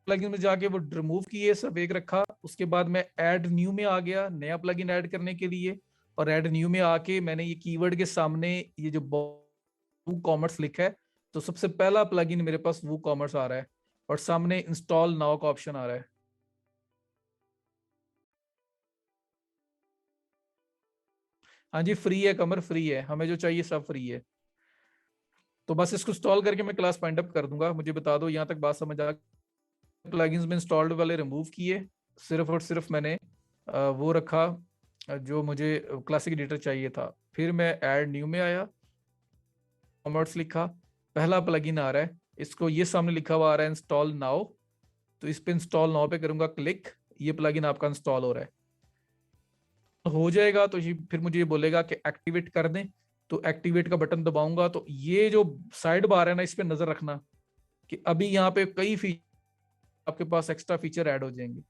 प्लगइन में जाके वो रिमूव किए, सब एक रखा। उसके बाद मैं ऐड न्यू में आ गया नया प्लगइन ऐड करने के लिए, और ऐड न्यू में आके मैंने ये कीवर्ड के सामने ये जो वो कॉमर्स लिखा है, तो सबसे पहला प्लगइन मेरे पास वो कॉमर्स आ रहा है और सामने इंस्टॉल नाउ का ऑप्शन आ रहा है। हाँ जी, फ्री है कमर, फ्री है, हमें जो चाहिए सब फ्री है। तो बस इसको इंस्टॉल करके मैं क्लास फाइंड अप कर दूंगा। मुझे बता दो यहाँ तक बात समझ आ। प्लगइन्स में इंस्टॉल्ड वाले रिमूव किए, सिर्फ और सिर्फ मैंने वो रखा जो मुझे क्लासिक एडिटर चाहिए था। फिर मैं ऐड न्यू में आया, कॉमर्स लिखा, पहला प्लगइन आ रहा है, इसको ये सामने लिखा हुआ आ रहा है इंस्टॉल नाउ, तो इस पे इंस्टॉल नाउ पे करूंगा क्लिक, ये प्लगइन आपका इंस्टॉल हो रहा है। हो जाएगा तो फिर मुझे ये बोलेगा कि एक्टिवेट कर दें, तो एक्टिवेट का बटन दबाऊंगा तो ये जो साइड बार है ना, इस पे नजर रखना कि अभी यहाँ पे कई फीचर आपके पास एक्स्ट्रा फीचर ऐड हो जाएंगे।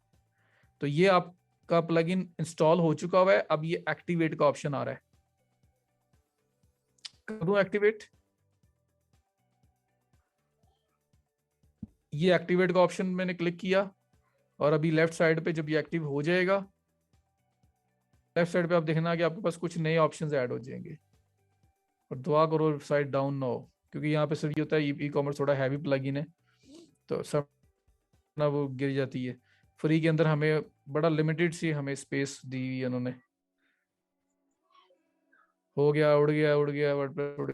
तो ये आपका प्लगइन इंस्टॉल हो चुका हुआ है, अब ये एक्टिवेट का ऑप्शन आ रहा है, कर दूं एक्टिवेट। ये एक्टिवेट का ऑप्शन मैंने क्लिक किया और अभी लेफ्ट साइड पे जब ये एक्टिव हो जाएगा, लेफ्ट साइड पे आप देखना कि आपके पास कुछ नए ऑप्शंस ऐड हो जाएंगे। और दुआ करो साइड डाउन ना हो, क्योंकि यहाँ पे सिर्फ ये होता है ई कॉमर्स थोड़ा हैवी प्लगइन है, तो सब ना वो गिर जाती है। फ्री के अंदर हमें बड़ा लिमिटेड सी हमें स्पेस दी हुई है उन्होंने। हो गया, उड़ गया, उड़ गया, वर्डप्रेस उड़।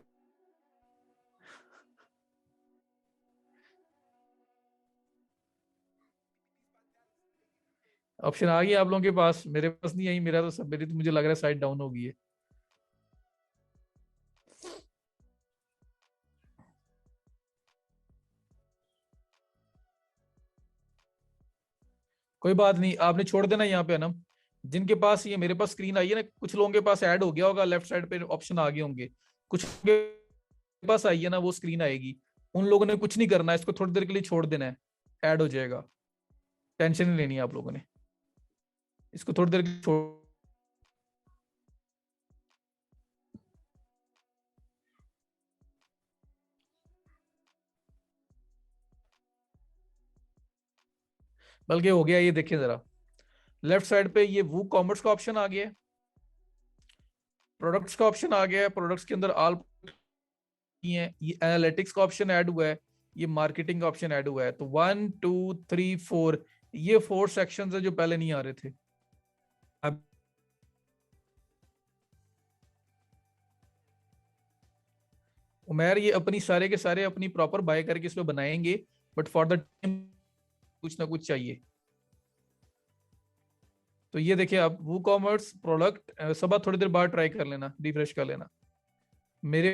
ऑप्शन आ गया आप लोगों के पास, मेरे पास नहीं आई, मेरा तो सब, मेरी तो मुझे लग रहा है साइड डाउन हो गई है। कोई बात नहीं, आपने छोड़ देना यहाँ पे है ना। जिनके पास ये मेरे पास स्क्रीन आई है ना, कुछ लोगों के पास ऐड हो गया होगा, लेफ्ट साइड पे ऑप्शन आ गए होंगे, कुछ के पास आई है ना वो स्क्रीन आएगी। उन लोगों ने कुछ नहीं करना है, इसको थोड़ी देर के लिए छोड़ देना है, ऐड हो जाएगा। टेंशन नहीं लेनी है आप लोगों ने, इसको थोड़ी देर के लिए छोड़। बल्कि हो गया, ये देखिए जरा, लेफ्ट साइड पे ये वो कॉमर्स का ऑप्शन आ गया है, प्रोडक्ट्स का ऑप्शन आ गया है, प्रोडक्ट्स के अंदर ऑल है, ये एनालिटिक्स का ऑप्शन ऐड हुआ है, ये मार्केटिंग का ऑप्शन ऐड हुआ है। तो 1 2 3 4, ये 4 सेक्शंस है जो पहले नहीं आ रहे थे। अब उमेर ये अपनी सारे के सारे अपनी प्रॉपर बाय करके इसमें बनाएंगे, बट फॉर द टाइम कुछ ना कुछ चाहिए। तो ये देखिए, आप वो कॉमर्स प्रोडक्ट सब आप थोड़ी देर बाद ट्राई कर लेना, रिफ्रेश कर लेना। मेरे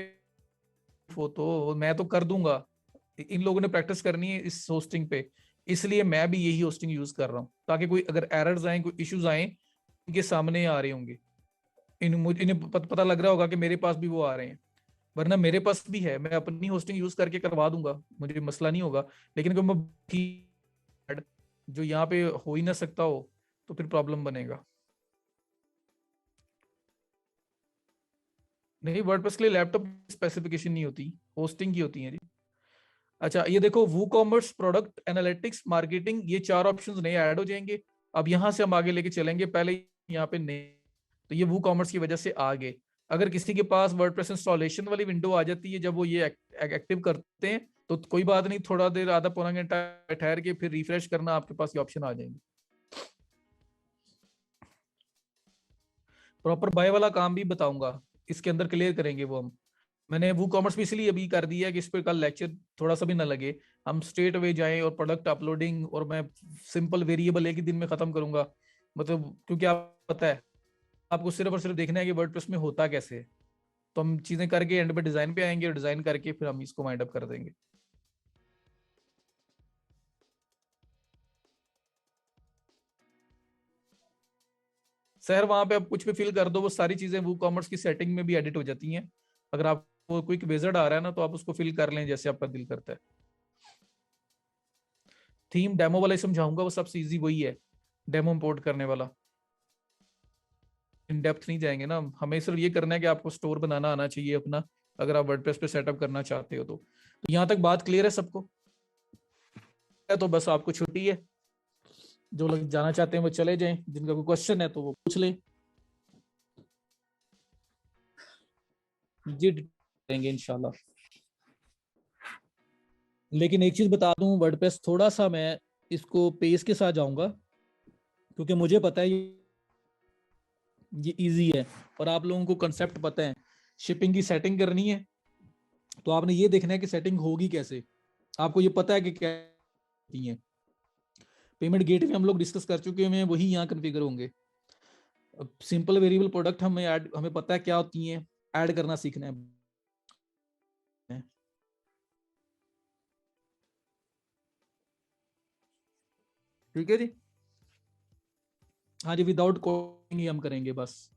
फोटो मैं तो कर दूंगा, इन लोगों ने प्रैक्टिस करनी है इस होस्टिंग पे, इसलिए मैं भी यही होस्टिंग यूज कर रहा हूँ, ताकि कोई अगर एरर्स आए, कोई इश्यूज आए, इनके सामने आ रहे होंगे, इन्हें पता लग रहा होगा कि मेरे पास भी वो आ रहे हैं। वरना मेरे पास भी है, मैं अपनी होस्टिंग यूज करके करवा दूंगा, मुझे मसला नहीं होगा। लेकिन अगर मैं जो यहाँ पे हो ही ना सकता हो, तो फिर प्रॉब्लम बनेगा। नहीं, वर्डप्रेस के लिए लैपटॉप स्पेसिफिकेशन नहीं होती, होस्टिंग की होती है जी। अच्छा, ये देखो, वो कॉमर्स, प्रोडक्ट, एनालिटिक्स, मार्केटिंग, ये 4 ऑप्शंस नए ऐड हो जाएंगे। अब यहां से हम आगे लेके चलेंगे, पहले यहाँ पे नए, तो ये वो कॉमर्स की वजह से आ गए। अगर किसी के पास वर्डप्रेस इंस्टॉलेशन वाली विंडो आ जाती है जब वो ये एक्टिव करते हैं, तो कोई बात नहीं, थोड़ा देर आधा पौना घंटा ठहर के फिर रिफ्रेश करना, आपके पास ये ऑप्शन आ जाएंगे। प्रॉपर बाय वाला काम भी बताऊंगा, इसके अंदर क्लियर करेंगे वो हम। मैंने वो कॉमर्स भी इसलिए अभी कर दिया है कि इस पर कल लेक्चर थोड़ा सा भी ना लगे, हम स्ट्रेट अवे जाएं, और प्रोडक्ट अपलोडिंग, और मैं सिंपल वेरिएबल एक ही दिन में खत्म करूंगा। मतलब क्योंकि आप पता है, आपको सिर्फ और सिर्फ देखना है कि वर्डप्रेस में होता कैसे है। तो हम चीजें करके एंड पे डिजाइन पे आएंगे, और डिजाइन करके फिर हम इसको वाइंड अप कर देंगे। सर वहां पे आप कुछ भी फिल कर दो, वो सारी चीजें वो कॉमर्स की सेटिंग में भी एडिट हो जाती हैं। अगर आपको क्विक विजिट आ रहा है ना, तो आप उसको फिल कर लें जैसे आपका दिल करता है। थीम डेमो वाले समझाऊंगा, वो सबसे इजी वही है, डेमो इंपोर्ट करने वाला। इन डेप्थ नहीं जाएंगे ना, हमें सिर्फ ये करना है कि आपको स्टोर बनाना आना चाहिए अपना, अगर आप वर्डप्रेस पे सेटअप करना चाहते हो तो यहाँ तक बात क्लियर है सबको? तो बस आपको छुट्टी है, जो लोग जाना चाहते हैं वो चले जाएं, जिनका कोई क्वेश्चन है तो वो पूछ लें। जी देंगे इंशाल्लाह। लेकिन एक चीज बता दूं, वर्डप्रेस थोड़ा सा मैं इसको पेस के साथ जाऊंगा, क्योंकि मुझे पता है ये इजी है, और आप लोगों को कंसेप्ट पता है। शिपिंग की सेटिंग करनी है तो आपने ये देखना है कि सेटिंग होगी कैसे, आपको ये पता है कि क्या है। पेमेंट गेटवे हम लोग डिस्कस कर चुके हैं, वही यहाँ कन्फिगर होंगे। सिंपल वेरिएबल प्रोडक्ट हमें पता है क्या होती है, ऐड करना सीखना है। ठीक है जी। हाँ जी, विदाउट कोडिंग ही हम करेंगे बस।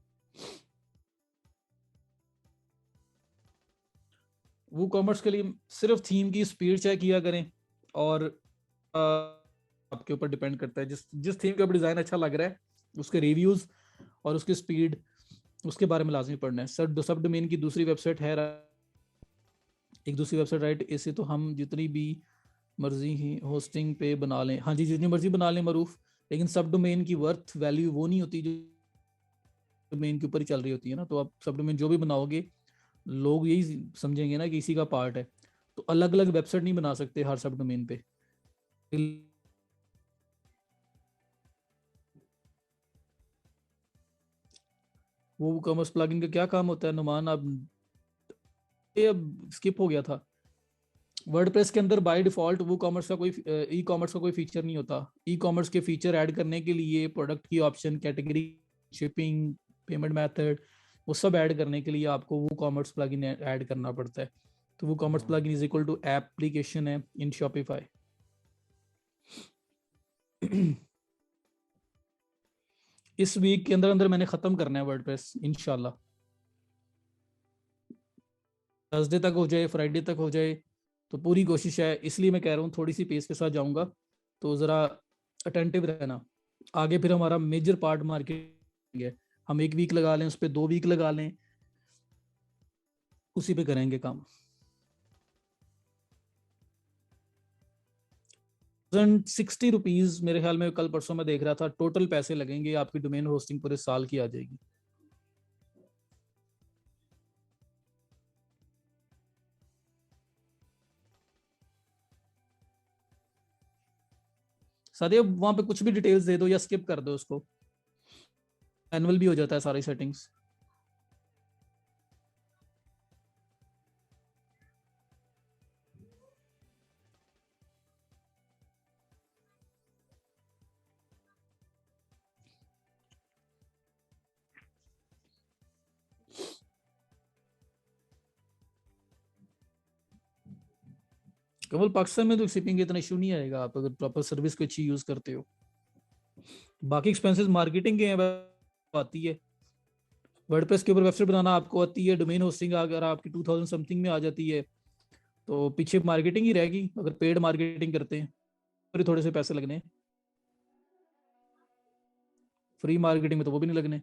वो कॉमर्स के लिए सिर्फ थीम की स्पीड चेक किया करें, और आपके ऊपर डिपेंड करता है, जिस जिस थीम का डिजाइन अच्छा लग रहा है उसके रिव्यूज और उसकी स्पीड, उसके बारे में लाजमी पढ़ना है। सर सब डोमेन की दूसरी वेबसाइट है, एक दूसरी वेबसाइट राइट, ऐसे तो हम जितनी भी मर्जी ही होस्टिंग पे बना लें। हाँ जी, जितनी मर्जी बना लें मरूफ, लेकिन सब डोमेन की वर्थ वैल्यू वो नहीं होती जो डोमेन के ऊपर ही चल रही होती है ना। तो आप सब डोमेन जो भी बनाओगे, लोग यही समझेंगे ना कि इसी का पार्ट है। तो अलग अलग वेबसाइट नहीं बना सकते हर सब डोमेन पे। वो कॉमर्स प्लगइन का क्या काम होता है नुमान? अब ये अब स्किप हो गया था। वर्डप्रेस के अंदर बाय डिफॉल्ट वो कॉमर्स का कोई ई कॉमर्स का कोई फीचर नहीं होता। ई कॉमर्स के फीचर ऐड करने के लिए प्रोडक्ट की option, category, shipping, payment method, वो सब ऐड करने के लिए आपको वो कॉमर्स प्लगइन ऐड करना पड़ता है। तो WooCommerce plugin is equal to application है इन शॉपिफाई। इस वीक के अंदर अंदर मैंने खत्म करना है वर्डप्रेस इंशाल्लाह। थर्सडे तक हो जाए, फ्राइडे तक हो जाए, तो पूरी कोशिश है। इसलिए मैं कह रहा हूँ थोड़ी सी पेस के साथ जाऊंगा, तो ज़रा अटेंटिव रहना। आगे फिर हमारा मेजर पार्ट मार्केटिंग है, हम एक वीक लगा लें, उस पर 2 वीक लगा लें, उसी पे करेंगे काम। 60 रुपीज मेरे ख्याल में, कल परसों में देख रहा था, टोटल पैसे लगेंगे, आपकी डोमेन होस्टिंग पूरे साल की आ जाएगी। सादिया वहां पे कुछ भी डिटेल्स दे दो या स्किप कर दो उसको, एनुअल भी हो जाता है सारी सेटिंग्स। केवल पाकिस्तान में तो शिपिंग इतना इशू नहीं आएगा, आप अगर प्रॉपर सर्विस को अच्छी यूज करते हो। बाकी एक्सपेंसेस मार्केटिंग के हैं, आती है। वर्डप्रेस के ऊपर वेबसाइट बनाना आपको आती है, डोमेन होस्टिंग अगर आपकी 2000 समथिंग में आ जाती है, तो पीछे मार्केटिंग ही रहेगी। अगर पेड मार्केटिंग करते हैं फिर थोड़े से पैसे लगने, फ्री मार्केटिंग में तो वो भी नहीं लगने।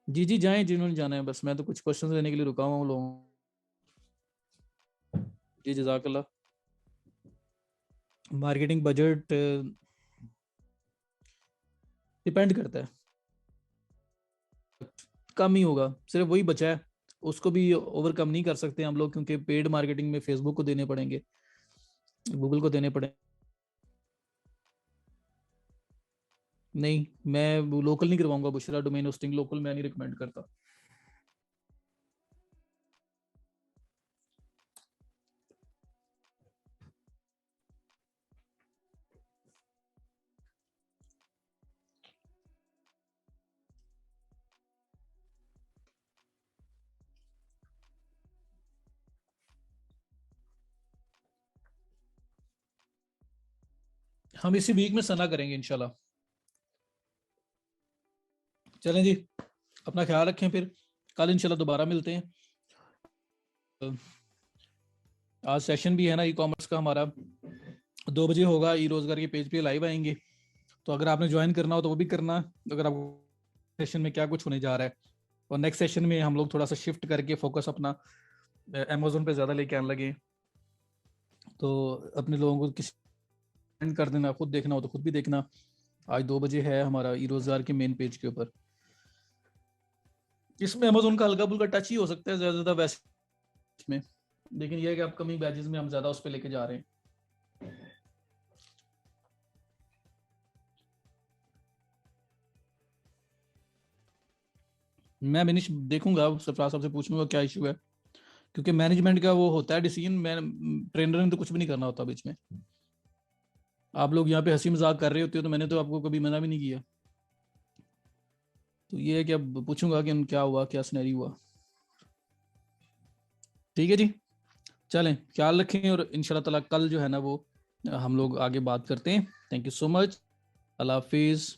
जी जी जाएं जिन्होंने जाना है, बस मैं तो कुछ क्वेश्चंस लेने के लिए रुका हुआ हूँ लोगों। जी जजाकल्ला। मार्केटिंग बजट डिपेंड करता है, कम ही होगा, सिर्फ वही बचा है। उसको भी ओवरकम नहीं कर सकते हम लोग, क्योंकि पेड मार्केटिंग में फेसबुक को देने पड़ेंगे, गूगल को देने पड़ेंगे। नहीं, मैं लोकल नहीं करवाऊंगा बुशरा, डोमेन होस्टिंग लोकल मैं नहीं रिकमेंड करता। हम इसी वीक में सना करेंगे इंशाल्लाह। चलें जी, अपना ख्याल रखें, फिर कल इंशाल्लाह दोबारा मिलते हैं। आज सेशन भी है ना ई कॉमर्स का हमारा, 2 बजे होगा, ई रोजगार के पेज पे लाइव आएंगे। तो अगर आपने ज्वाइन करना हो तो वो भी करना, अगर आप सेशन में क्या कुछ होने जा रहा है। और नेक्स्ट सेशन में हम लोग थोड़ा सा शिफ्ट करके फोकस अपना अमेजोन पे ज्यादा लेके आने लगे। तो अपने लोगों को किसी कर देना, खुद देखना हो तो खुद भी देखना। आज 2 बजे है हमारा ई रोजगार के मेन पेज के ऊपर। इसमें अमेजोन का हल्का फुल्का टच ही हो सकता है ज्यादा वैसे में, लेकिन यह है कि अपकमिंग बैचेस में हम ज्यादा उस पर लेके जा रहे हैं। मैं बिनिश देखूंगा, सरफराज साहब से पूछूंगा क्या इशू है, क्योंकि मैनेजमेंट का वो होता है डिसीजन, मैं ट्रेनर ने तो कुछ भी नहीं करना होता बीच में। आप लोग यहाँ पे हंसी मजाक कर रहे होते हो तो मैंने तो आपको कभी मना भी नहीं किया। तो ये है कि अब पूछूंगा कि क्या हुआ, क्या सिनेरी हुआ। ठीक है जी, चलें, ख्याल रखें, और इंशाल्लाह ताला कल जो है ना वो हम लोग आगे बात करते हैं। Thank you so much. Allah Hafiz.